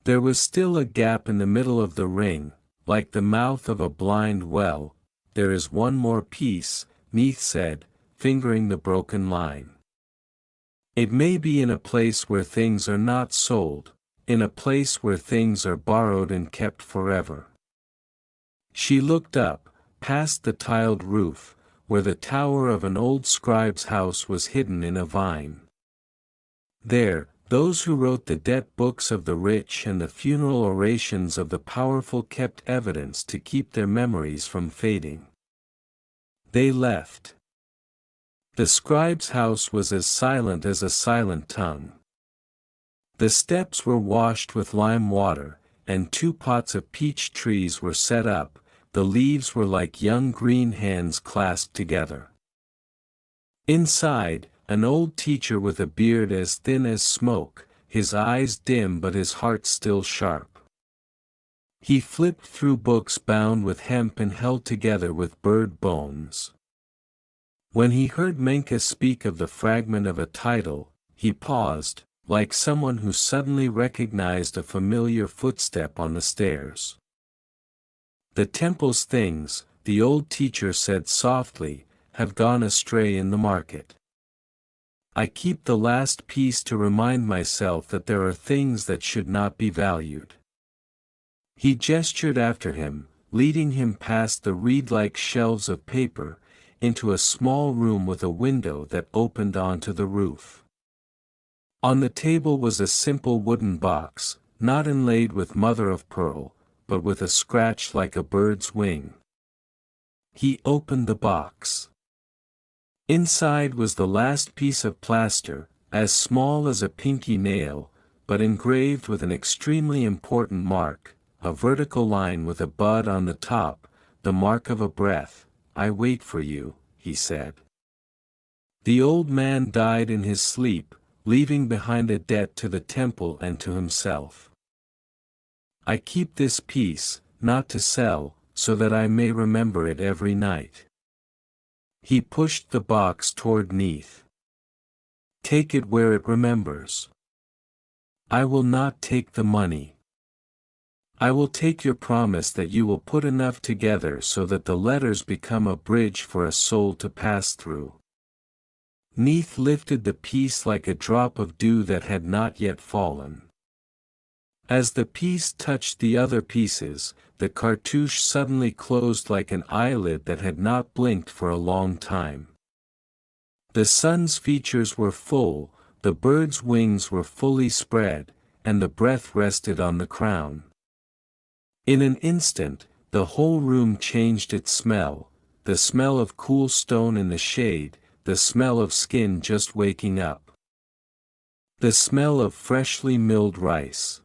Speaker 1: There was still a gap in the middle of the ring, like the mouth of a blind well. There is one more piece, Neith said, fingering the broken line. It may be in a place where things are not sold, in a place where things are borrowed and kept forever. She looked up, past the tiled roof, where the tower of an old scribe's house was hidden in a vine. There, those who wrote the debt books of the rich and the funeral orations of the powerful kept evidence to keep their memories from fading. They left. The scribe's house was as silent as a silent tongue. The steps were washed with lime water, and 2 pots of peach trees were set up. The leaves were like young green hands clasped together. Inside, an old teacher with a beard as thin as smoke, his eyes dim but his heart still sharp. He flipped through books bound with hemp and held together with bird bones. When he heard Menka speak of the fragment of a title, he paused, like someone who suddenly recognized a familiar footstep on the stairs. The temple's things, the old teacher said softly, have gone astray in the market. I keep the last piece to remind myself that there are things that should not be valued. He gestured after him, leading him past the reed-like shelves of paper, into a small room with a window that opened onto the roof. On the table was a simple wooden box, not inlaid with mother of pearl, but with a scratch like a bird's wing. He opened the box. Inside was the last piece of plaster, as small as a pinky nail, but engraved with an extremely important mark, a vertical line with a bud on the top, the mark of a breath. I wait for you, he said. The old man died in his sleep, leaving behind a debt to the temple and to himself. I keep this piece, not to sell, so that I may remember it every night. He pushed the box toward Neith. Take it where it remembers. I will not take the money. I will take your promise that you will put enough together so that the letters become a bridge for a soul to pass through. Neith lifted the piece like a drop of dew that had not yet fallen. As the piece touched the other pieces, the cartouche suddenly closed like an eyelid that had not blinked for a long time. The sun's features were full, the bird's wings were fully spread, and the breath rested on the crown. In an instant, the whole room changed its smell, the smell of cool stone in the shade, the smell of skin just waking up. The smell of freshly milled rice.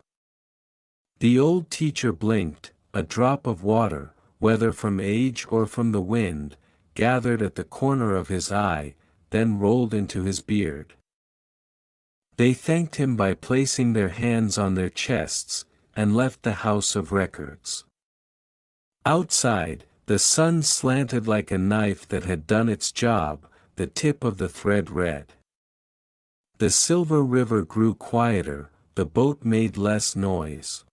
Speaker 1: The old teacher blinked, a drop of water, whether from age or from the wind, gathered at the corner of his eye, then rolled into his beard. They thanked him by placing their hands on their chests, and left the house of records. Outside, the sun slanted like a knife that had done its job, the tip of the thread red. The silver river grew quieter, the boat made less noise.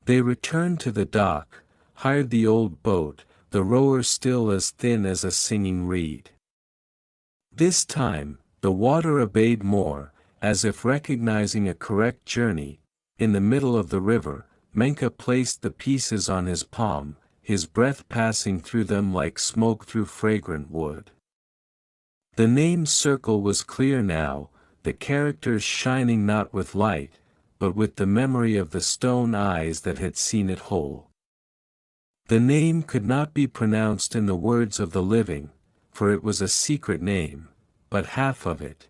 Speaker 1: They returned to the dock, hired the old boat, the rower still as thin as a singing reed. This time, the water obeyed more, as if recognizing a correct journey. In the middle of the river, Menka placed the pieces on his palm, his breath passing through them like smoke through fragrant wood. The name's circle was clear now, the characters shining not with light, but with the memory of the stone eyes that had seen it whole. The name could not be pronounced in the words of the living, for it was a secret name, but half of it,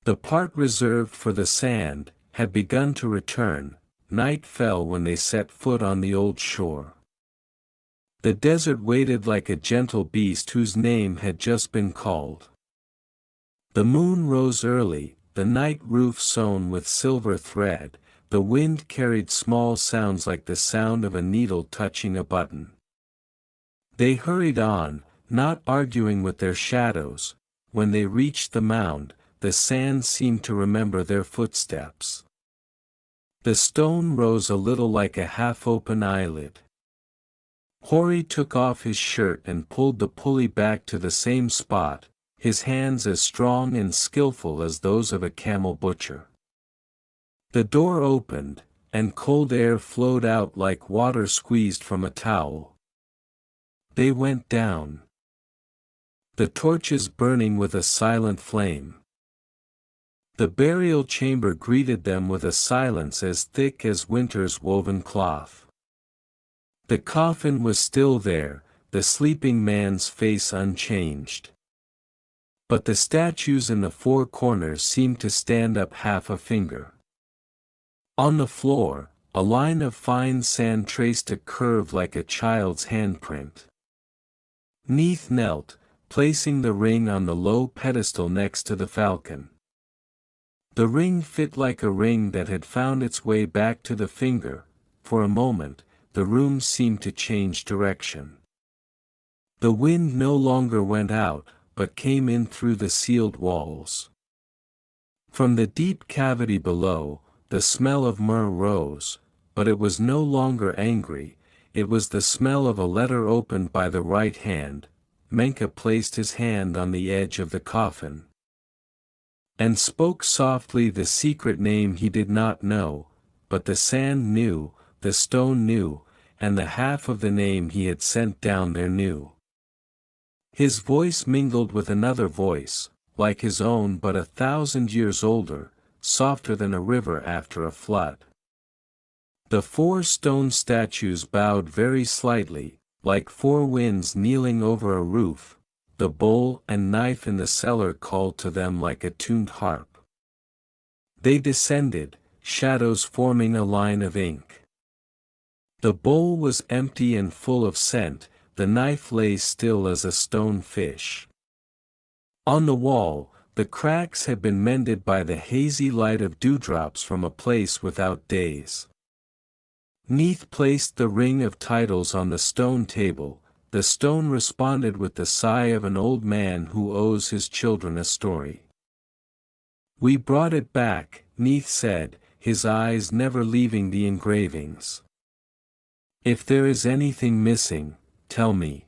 Speaker 1: the part reserved for the sand, had begun to return. Night fell when they set foot on the old shore. The desert waited like a gentle beast whose name had just been called. The moon rose early, the night roof sewn with silver thread, the wind carried small sounds like the sound of a needle touching a button. They hurried on, not arguing with their shadows. When they reached the mound, the sand seemed to remember their footsteps. The stone rose a little like a half-open eyelid. Hori took off his shirt and pulled the pulley back to the same spot, his hands as strong and skillful as those of a camel butcher. The door opened, and cold air flowed out like water squeezed from a towel. They went down, the torches burning with a silent flame. The burial chamber greeted them with a silence as thick as winter's woven cloth. The coffin was still there, the sleeping man's face unchanged. But the statues in the four corners seemed to stand up half a finger. On the floor, a line of fine sand traced a curve like a child's handprint. Neith knelt, placing the ring on the low pedestal next to the falcon. The ring fit like a ring that had found its way back to the finger. For a moment, the room seemed to change direction. The wind no longer went out, but came in through the sealed walls. From the deep cavity below, the smell of myrrh rose, but it was no longer angry, it was the smell of a letter opened by the right hand. Menka placed his hand on the edge of the coffin, and spoke softly the secret name he did not know, but the sand knew, the stone knew, and the half of the name he had sent down there knew. His voice mingled with another voice, like his own but 1,000 years older, softer than a river after a flood. The four stone statues bowed very slightly, like four winds kneeling over a roof. The bowl and knife in the cellar called to them like a tuned harp. They descended, shadows forming a line of ink. The bowl was empty and full of scent, the knife lay still as a stone fish. On the wall, the cracks had been mended by the hazy light of dewdrops from a place without days. Neith placed the ring of titles on the stone table. The stone responded with the sigh of an old man who owes his children a story. "We brought it back," Neith said, his eyes never leaving the engravings. "If there is anything missing, tell me."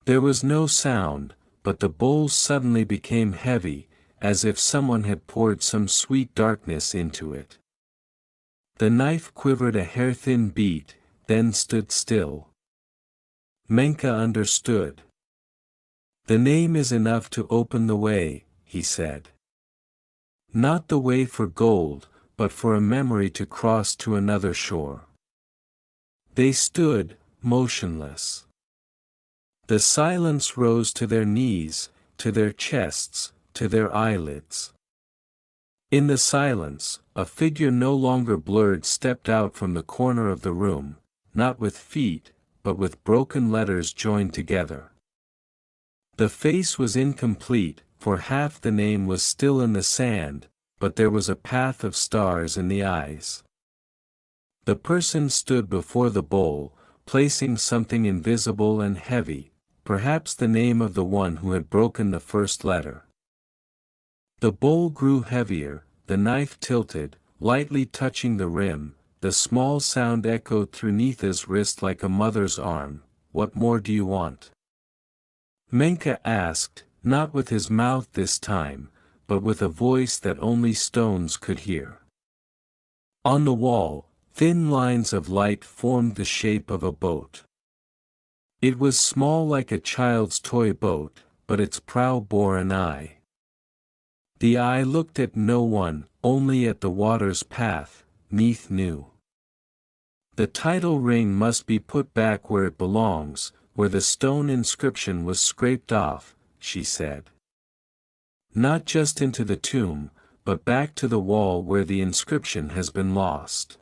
Speaker 1: There was no sound, but the bowl suddenly became heavy, as if someone had poured some sweet darkness into it. The knife quivered a hair-thin beat, then stood still. Menka understood. "The name is enough to open the way," he said. "Not the way for gold, but for a memory to cross to another shore." They stood, motionless. The silence rose to their knees, to their chests, to their eyelids. In the silence, a figure no longer blurred stepped out from the corner of the room, not with feet, but with broken letters joined together. The face was incomplete, for half the name was still in the sand, but there was a path of stars in the eyes. The person stood before the bowl, placing something invisible and heavy, perhaps the name of the one who had broken the first letter. The bowl grew heavier, the knife tilted, lightly touching the rim, the small sound echoed through Neetha's wrist like a mother's arm. "What more do you want?" Menka asked, not with his mouth this time, but with a voice that only stones could hear. On the wall, thin lines of light formed the shape of a boat. It was small like a child's toy boat, but its prow bore an eye. The eye looked at no one, only at the water's path, Neith knew. The title ring must be put back where it belongs, where the stone inscription was scraped off, she said. Not just into the tomb, but back to the wall where the inscription has been lost.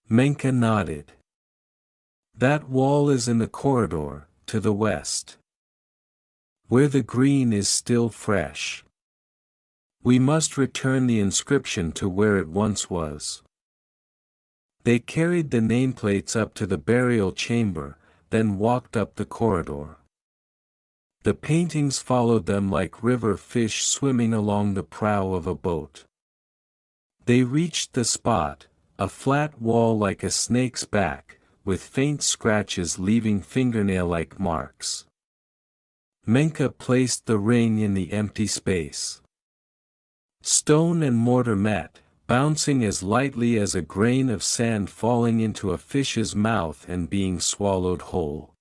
Speaker 1: Menka nodded. That wall is in the corridor, to the west. Where the green is still fresh. We must return the inscription to where it once was. They carried the nameplates up to the burial chamber, then walked up the corridor. The paintings followed them like river fish swimming along the prow of a boat. They reached the spot, a flat wall like a snake's back, with faint scratches leaving fingernail-like marks. Menka placed the ring in the empty space. Stone and mortar met, bouncing as lightly as a grain of sand falling into a fish's mouth and being swallowed whole.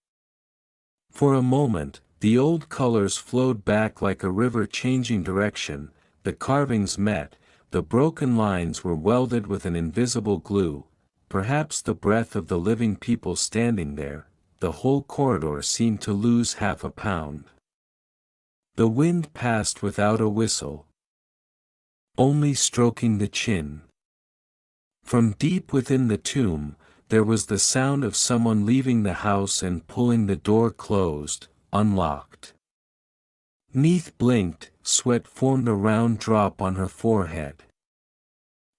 Speaker 1: For a moment, the old colors flowed back like a river changing direction, the carvings met, the broken lines were welded with an invisible glue, perhaps the breath of the living people standing there. The whole corridor seemed to lose half a pound. The wind passed without a whistle, only stroking the chin. From deep within the tomb, there was the sound of someone leaving the house and pulling the door closed, unlocked. Neith blinked, sweat formed a round drop on her forehead.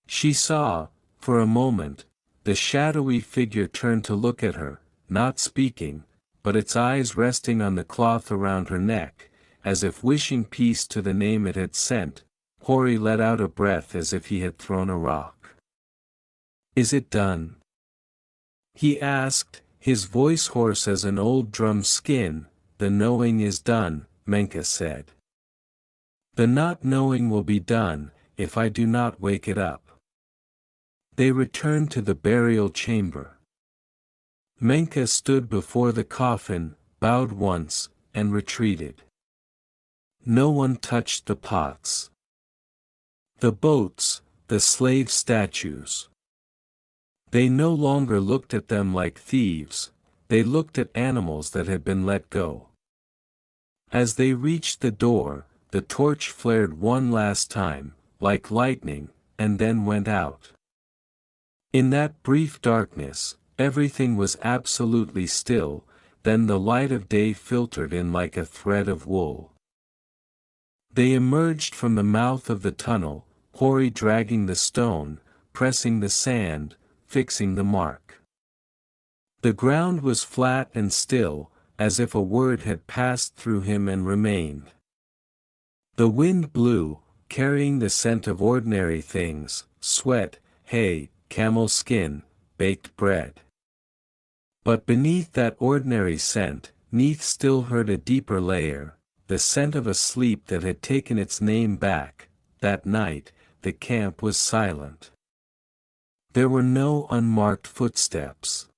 Speaker 1: She saw, for a moment, the shadowy figure turn to look at her, not speaking, but its eyes resting on the cloth around her neck, as if wishing peace to the name it had sent. Hori let out a breath as if he had thrown a rock. "Is it done?" he asked, his voice hoarse as an old drum's skin. "The knowing is done," Menka said. "The not knowing will be done, if I do not wake it up." They returned to the burial chamber. Menka stood before the coffin, bowed once, and retreated. No one touched the pots, the boats, the slave statues. They no longer looked at them like thieves, they looked at animals that had been let go. As they reached the door, the torch flared one last time, like lightning, and then went out. In that brief darkness, everything was absolutely still, then the light of day filtered in like a thread of wool. They emerged from the mouth of the tunnel, Hori dragging the stone, pressing the sand, fixing the mark. The ground was flat and still, as if a word had passed through him and remained. The wind blew, carrying the scent of ordinary things, sweat, hay, camel skin, baked bread. But beneath that ordinary scent, Neith still heard a deeper layer, the scent of a sleep that had taken its name back. That night, the camp was silent. There were no unmarked footsteps.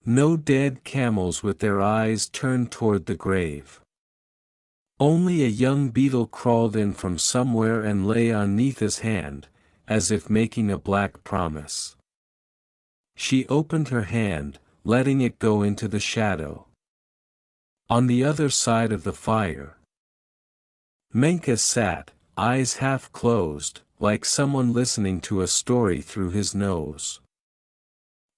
Speaker 1: No dead camels with their eyes turned toward the grave. Only a young beetle crawled in from somewhere and lay on Neitha's hand, as if making a black promise. She opened her hand, letting it go into the shadow. On the other side of the fire, Menka sat, eyes half closed, like someone listening to a story through his nose.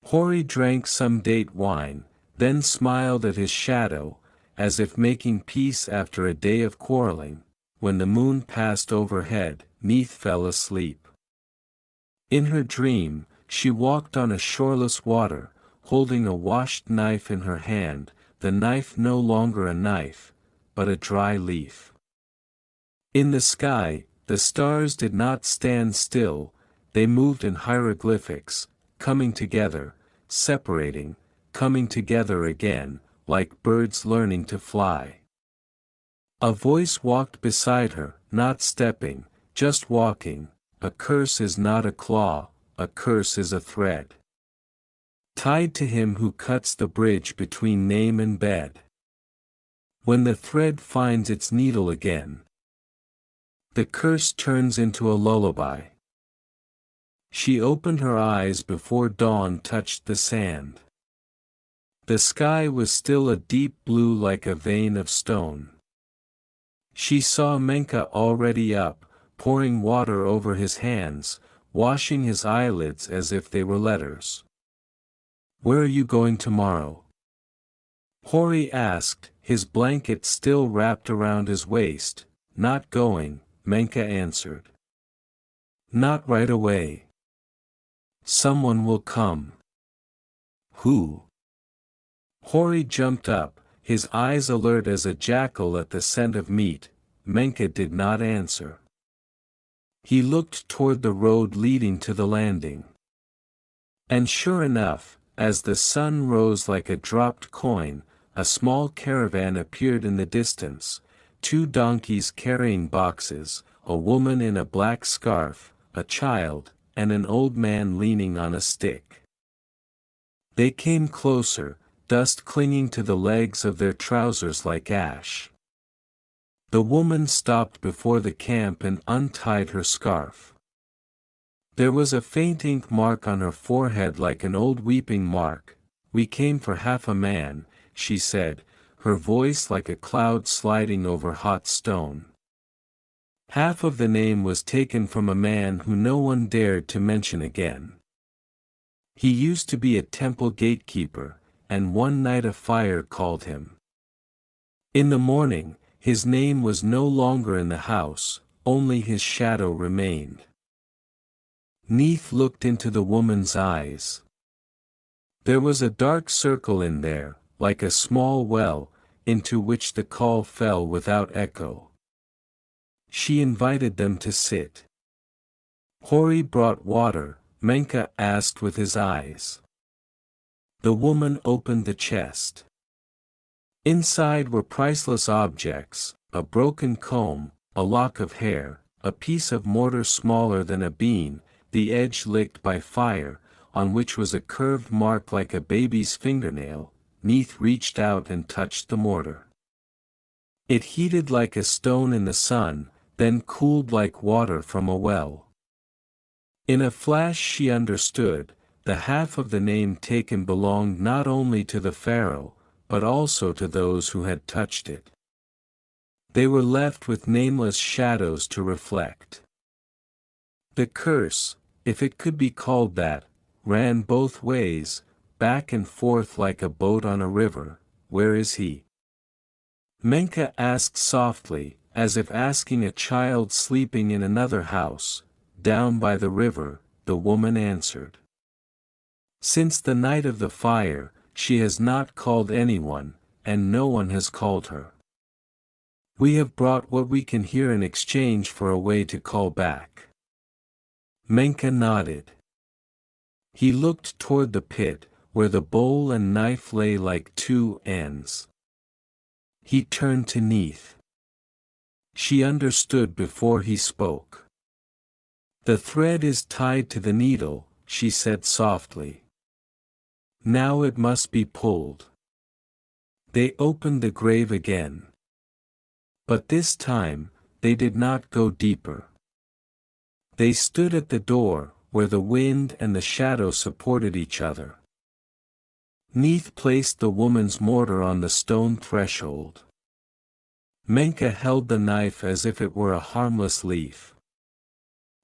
Speaker 1: Hori drank some date wine, then smiled at his shadow, as if making peace after a day of quarreling. When the moon passed overhead, Neith fell asleep. In her dream, she walked on a shoreless water, holding a washed knife in her hand, the knife no longer a knife, but a dry leaf. In the sky, the stars did not stand still, they moved in hieroglyphics, coming together, separating, coming together again, like birds learning to fly. A voice walked beside her, not stepping, just walking. A curse is not a claw, a curse is a thread. Tied to him who cuts the bridge between name and bed. When the thread finds its needle again, the curse turns into a lullaby. She opened her eyes before dawn touched the sand. The sky was still a deep blue like a vein of stone. She saw Menka already up, pouring water over his hands, washing his eyelids as if they were letters. "Where are you going tomorrow?" Hori asked, his blanket still wrapped around his waist. "Not going," Menka answered. "Not right away. Someone will come." "Who?" Hori jumped up, his eyes alert as a jackal at the scent of meat. Menka did not answer. He looked toward the road leading to the landing. And sure enough, as the sun rose like a dropped coin, a small caravan appeared in the distance, 2 donkeys carrying boxes, a woman in a black scarf, a child, and an old man leaning on a stick. They came closer, dust clinging to the legs of their trousers like ash. The woman stopped before the camp and untied her scarf. There was a faint ink mark on her forehead like an old weeping mark. "We came for half a man," she said, her voice like a cloud sliding over hot stone. Half of the name was taken from a man who no one dared to mention again. He used to be a temple gatekeeper, and one night a fire called him. In the morning, his name was no longer in the house, only his shadow remained. Neith looked into the woman's eyes. There was a dark circle in there, like a small well, into which the call fell without echo. She invited them to sit. Hori brought water, Menka asked with his eyes. The woman opened the chest. Inside were priceless objects, a broken comb, a lock of hair, a piece of mortar smaller than a bean, the edge licked by fire, on which was a curved mark like a baby's fingernail. Neith reached out and touched the mortar. It heated like a stone in the sun, then cooled like water from a well. In a flash she understood, the half of the name taken belonged not only to the Pharaoh, but also to those who had touched it. They were left with nameless shadows to reflect. The curse, if it could be called that, ran both ways, back and forth like a boat on a river. "Where is he?" Menka asked softly, as if asking a child sleeping in another house. "Down by the river," the woman answered. "Since the night of the fire, she has not called anyone, and no one has called her. We have brought what we can hear in exchange for a way to call back." Menka nodded. He looked toward the pit, where the bowl and knife lay like 2 ends. He turned to Neith. She understood before he spoke. "The thread is tied to the needle," she said softly. "Now it must be pulled." They opened the grave again. But this time, they did not go deeper. They stood at the door, where the wind and the shadow supported each other. Neith placed the woman's mortar on the stone threshold. Menka held the knife as if it were a harmless leaf.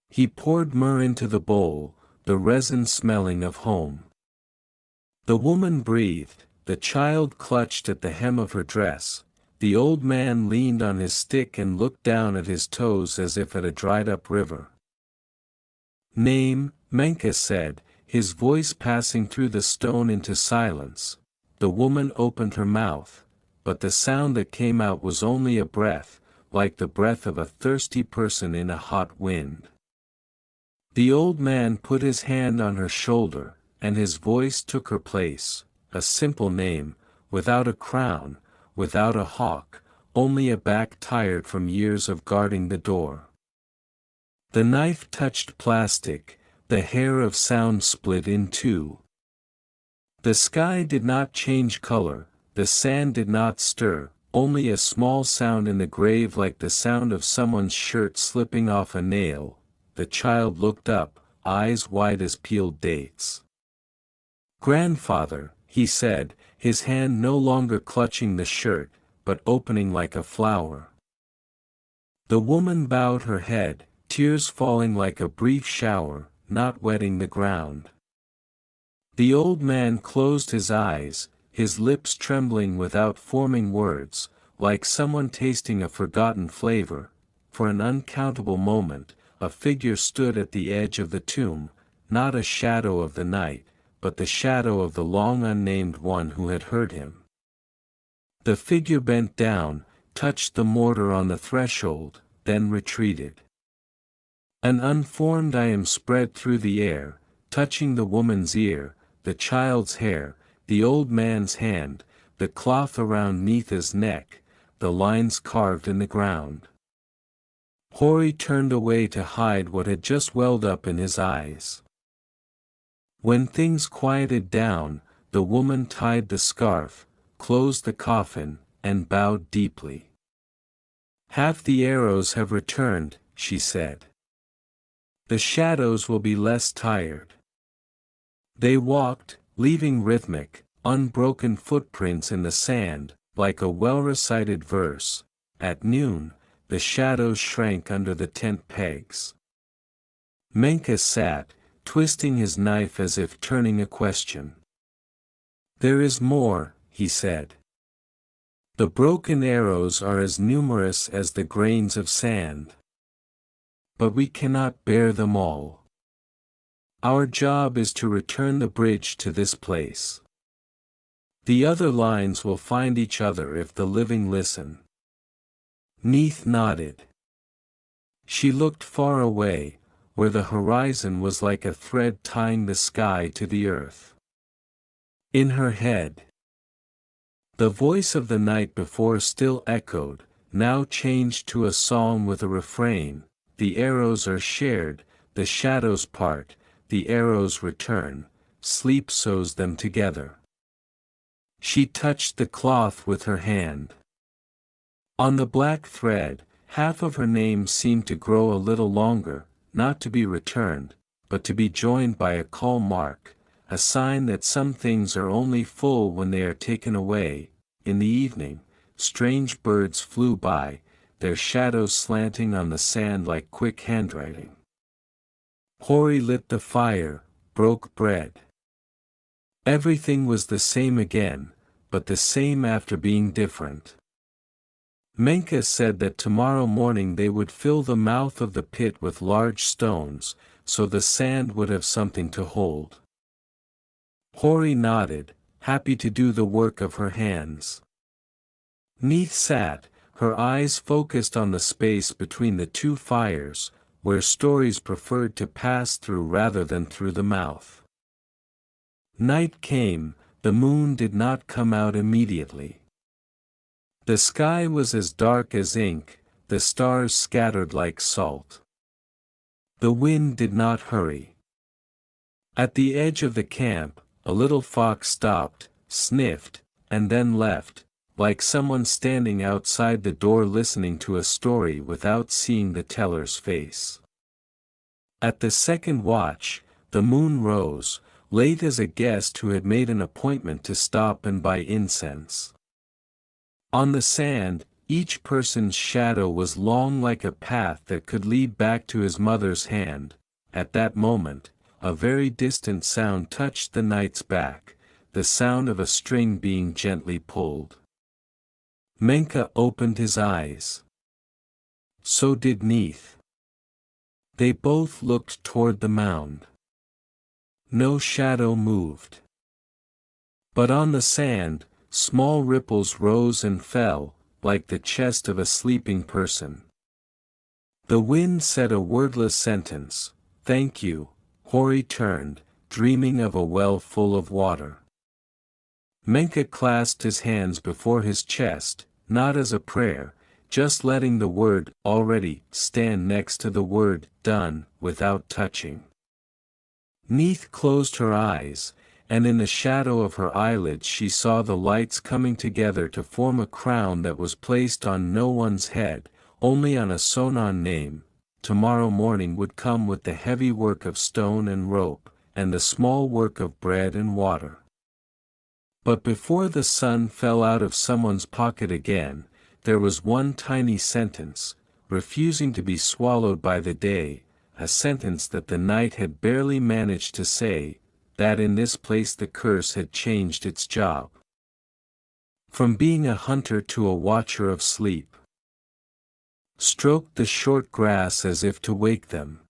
Speaker 1: He poured myrrh into the bowl, the resin smelling of home. The woman breathed, the child clutched at the hem of her dress, the old man leaned on his stick and looked down at his toes as if at a dried-up river. "Name," Menka said, his voice passing through the stone into silence. The woman opened her mouth, but the sound that came out was only a breath, like the breath of a thirsty person in a hot wind. The old man put his hand on her shoulder, and his voice took her place, a simple name, without a crown, without a hawk, only a back tired from years of guarding the door. The knife touched plastic, the hair of sound split in two. The sky did not change color, the sand did not stir, only a small sound in the grave like the sound of someone's shirt slipping off a nail. The child looked up, eyes wide as peeled dates. "Grandfather," he said, his hand no longer clutching the shirt, but opening like a flower. The woman bowed her head, tears falling like a brief shower, not wetting the ground. The old man closed his eyes, his lips trembling without forming words, like someone tasting a forgotten flavor. For an uncountable moment, a figure stood at the edge of the tomb, not a shadow of the night, but the shadow of the long unnamed one who had heard him. The figure bent down, touched the mortar on the threshold, then retreated. An unformed I am spread through the air, touching the woman's ear, the child's hair, the old man's hand, the cloth around Neetha's neck, the lines carved in the ground. Hori turned away to hide what had just welled up in his eyes. When things quieted down, the woman tied the scarf, closed the coffin, and bowed deeply. "Half the arrows have returned," she said. "The shadows will be less tired." They walked, leaving rhythmic, unbroken footprints in the sand, like a well-recited verse. At noon, the shadows shrank under the tent pegs. Menka sat, twisting his knife as if turning a question. "There is more," he said. "The broken arrows are as numerous as the grains of sand. But we cannot bear them all. Our job is to return the bridge to this place. The other lines will find each other if the living listen." Neith nodded. She looked far away, where the horizon was like a thread tying the sky to the earth. In her head, the voice of the night before still echoed, now changed to a song with a refrain. The arrows are shared, the shadows part, the arrows return, sleep sews them together. She touched the cloth with her hand. On the black thread, half of her name seemed to grow a little longer, not to be returned, but to be joined by a call mark, a sign that some things are only full when they are taken away. In the evening, strange birds flew by, their shadows slanting on the sand like quick handwriting. Hori lit the fire, broke bread. Everything was the same again, but the same after being different. Menka said that tomorrow morning they would fill the mouth of the pit with large stones, so the sand would have something to hold. Hori nodded, happy to do the work of her hands. Neith sat, her eyes focused on the space between the two fires, where stories preferred to pass through rather than through the mouth. Night came, the moon did not come out immediately. The sky was as dark as ink, the stars scattered like salt. The wind did not hurry. At the edge of the camp, a little fox stopped, sniffed, and then left, like someone standing outside the door listening to a story without seeing the teller's face. At the second watch, the moon rose, late as a guest who had made an appointment to stop and buy incense. On the sand, each person's shadow was long like a path that could lead back to his mother's hand. At that moment, a very distant sound touched the night's back, the sound of a string being gently pulled. Menka opened his eyes. So did Neith. They both looked toward the mound. No shadow moved. But on the sand, small ripples rose and fell, like the chest of a sleeping person. The wind said a wordless sentence, "Thank you." Hori turned, dreaming of a well full of water. Menka clasped his hands before his chest, not as a prayer, just letting the word "already" stand next to the word "done," without touching. Neith closed her eyes, and in the shadow of her eyelids she saw the lights coming together to form a crown that was placed on no one's head, only on a Sonon name. Tomorrow morning would come with the heavy work of stone and rope, and the small work of bread and water. But before the sun fell out of someone's pocket again, there was one tiny sentence, refusing to be swallowed by the day, a sentence that the night had barely managed to say, that in this place the curse had changed its job. From being a hunter to a watcher of sleep. Stroked the short grass as if to wake them.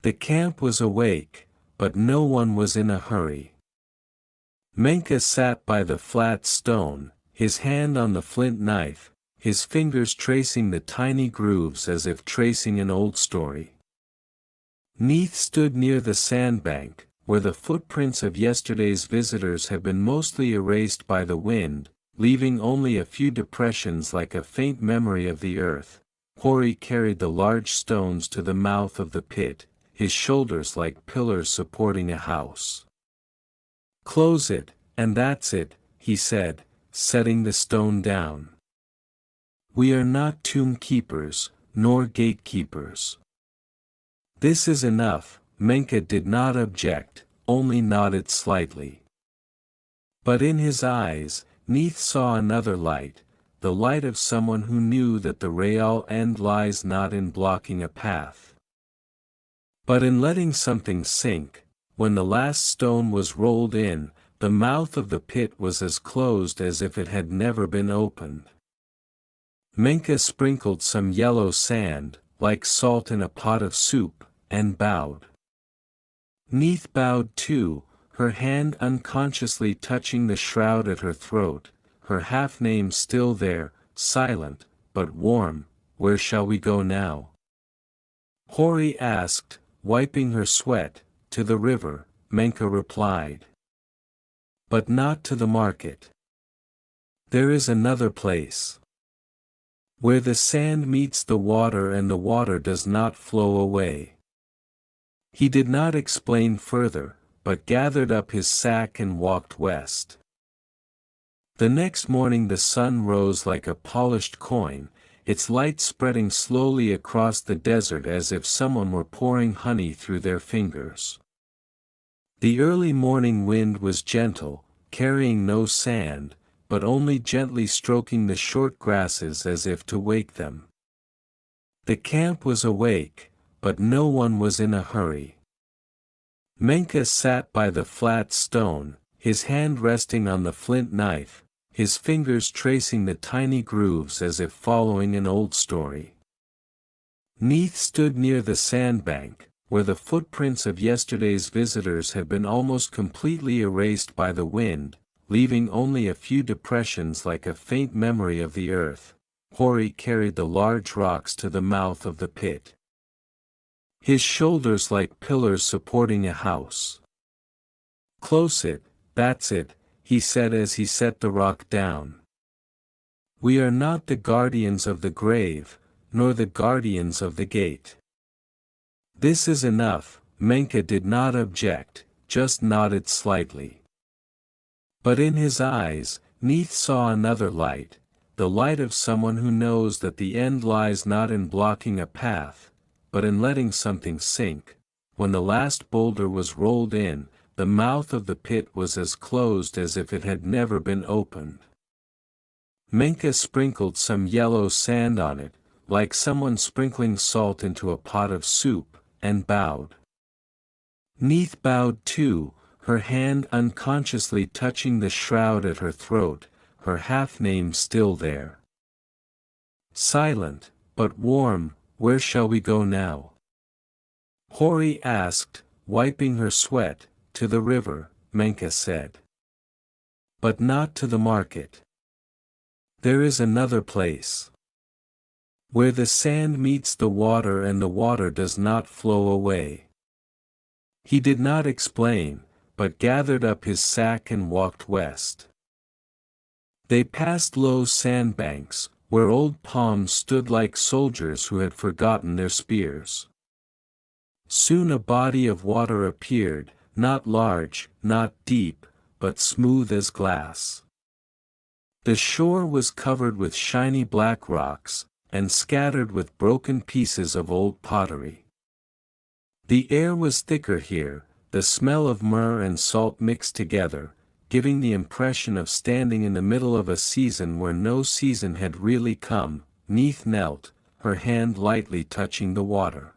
Speaker 1: The camp was awake, but no one was in a hurry. Menka sat by the flat stone, his hand on the flint knife, his fingers tracing the tiny grooves as if tracing an old story. Neith stood near the sandbank, where the footprints of yesterday's visitors had been mostly erased by the wind, leaving only a few depressions like a faint memory of the earth. Hori carried the large stones to the mouth of the pit, his shoulders like pillars supporting a house. "Close it, and that's it," he said, setting the stone down. "We are not tomb keepers, nor gatekeepers." "This is enough." Menka did not object, only nodded slightly. But in his eyes, Neith saw another light, the light of someone who knew that the real end lies not in blocking a path, but in letting something sink. When the last stone was rolled in, the mouth of the pit was as closed as if it had never been opened. Menka sprinkled some yellow sand, like salt in a pot of soup, and bowed. Neith bowed too, her hand unconsciously touching the shroud at her throat, her half-name still there, silent, but warm. "Where shall we go now?" Hori asked, wiping her sweat. "To the river," Menka replied. "But not to the market. There is another place. Where the sand meets the water and the water does not flow away." He did not explain further, but gathered up his sack and walked west. The next morning the sun rose like a polished coin, its light spreading slowly across the desert as if someone were pouring honey through their fingers. The early morning wind was gentle, carrying no sand, but only gently stroking the short grasses as if to wake them. The camp was awake, but no one was in a hurry. Menka sat by the flat stone, his hand resting on the flint knife, his fingers tracing the tiny grooves as if following an old story. Neith stood near the sandbank, where the footprints of yesterday's visitors had been almost completely erased by the wind, leaving only a few depressions like a faint memory of the earth. Hori carried the large rocks to the mouth of the pit, his shoulders like pillars supporting a house. "Close it, that's it," he said as he set the rock down. "We are not the guardians of the grave, nor the guardians of the gate. This is enough." Menka did not object, just nodded slightly. But in his eyes, Neith saw another light, the light of someone who knows that the end lies not in blocking a path, but in letting something sink. When the last boulder was rolled in, the mouth of the pit was as closed as if it had never been opened. Menka sprinkled some yellow sand on it, like someone sprinkling salt into a pot of soup, and bowed. Neith bowed too, her hand unconsciously touching the shroud at her throat, her half-name still there. Silent, but warm, where shall we go now? Hori asked, wiping her sweat. To the river, Menka said. But not to the market. There is another place. Where the sand meets the water and the water does not flow away. He did not explain, but gathered up his sack and walked west. They passed low sandbanks, where old palms stood like soldiers who had forgotten their spears. Soon a body of water appeared, not large, not deep, but smooth as glass. The shore was covered with shiny black rocks, and scattered with broken pieces of old pottery. The air was thicker here, the smell of myrrh and salt mixed together, giving the impression of standing in the middle of a season where no season had really come. Neith knelt, her hand lightly touching the water.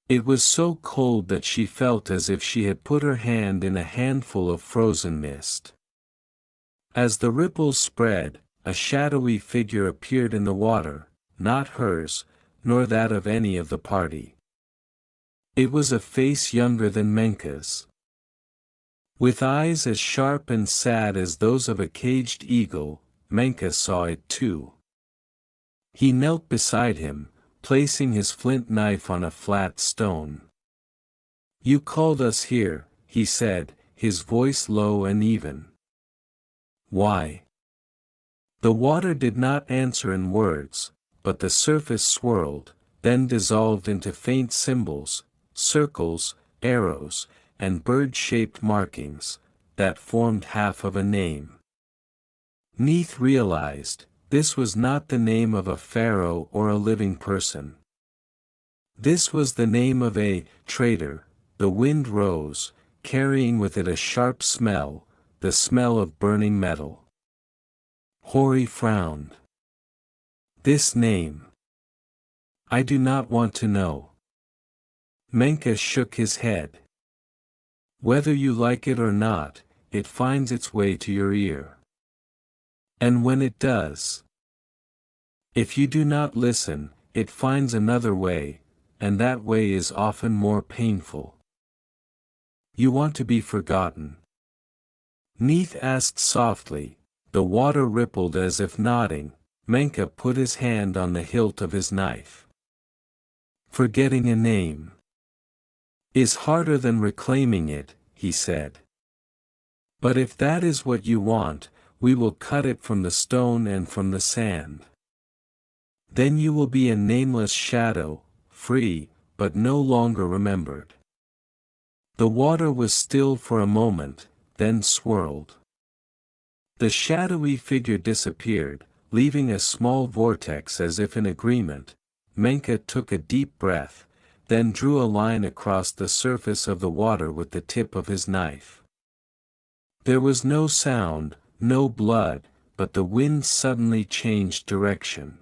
Speaker 1: It was so cold that she felt as if she had put her hand in a handful of frozen mist. As the ripples spread, a shadowy figure appeared in the water, not hers, nor that of any of the party. It was a face younger than Menka's. With eyes as sharp and sad as those of a caged eagle, Menka saw it too. He knelt beside him, placing his flint knife on a flat stone. "You called us here," he said, his voice low and even. "Why?" The water did not answer in words, but the surface swirled, then dissolved into faint symbols, circles, arrows, and bird-shaped markings, that formed half of a name. Neith realized, this was not the name of a pharaoh or a living person. This was the name of a traitor. The wind rose, carrying with it a sharp smell, the smell of burning metal. Hori frowned. "This name. I do not want to know." Menka shook his head. "Whether you like it or not, it finds its way to your ear. And when it does, if you do not listen, it finds another way, and that way is often more painful. You want to be forgotten?" Neith asked softly. The water rippled as if nodding. Menka put his hand on the hilt of his knife. "Forgetting a name is harder than reclaiming it," he said. "But if that is what you want, we will cut it from the stone and from the sand. Then you will be a nameless shadow, free, but no longer remembered." The water was still for a moment, then swirled. The shadowy figure disappeared, leaving a small vortex as if in agreement. Menka took a deep breath, then drew a line across the surface of the water with the tip of his knife. There was no sound, no blood, but the wind suddenly changed direction.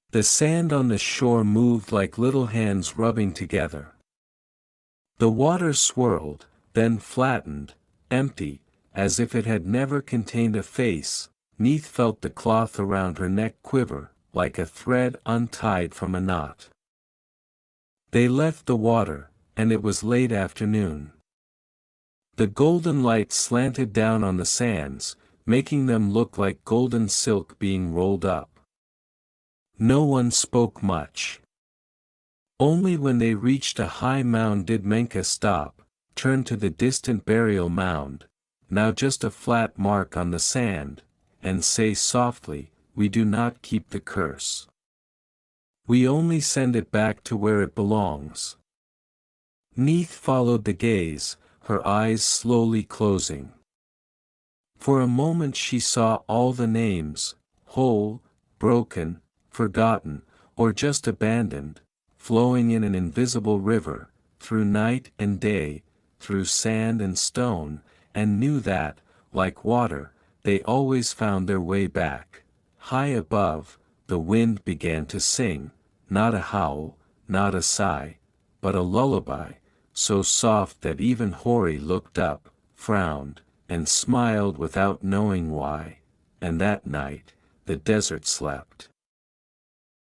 Speaker 1: The sand on the shore moved like little hands rubbing together. The water swirled, then flattened, empty, as if it had never contained a face. Neith felt the cloth around her neck quiver, like a thread untied from a knot. They left the water, and it was late afternoon. The golden light slanted down on the sands, making them look like golden silk being rolled up. No one spoke much. Only when they reached a high mound did Menka stop, turn to the distant burial mound, now just a flat mark on the sand, and say softly, "We do not keep the curse. We only send it back to where it belongs." Neith followed the gaze, her eyes slowly closing. For a moment she saw all the names, whole, broken, forgotten, or just abandoned, flowing in an invisible river, through night and day, through sand and stone, and knew that, like water, they always found their way back. High above, the wind began to sing, not a howl, not a sigh, but a lullaby, so soft that even Hori looked up, frowned, and smiled without knowing why, and that night, the desert slept.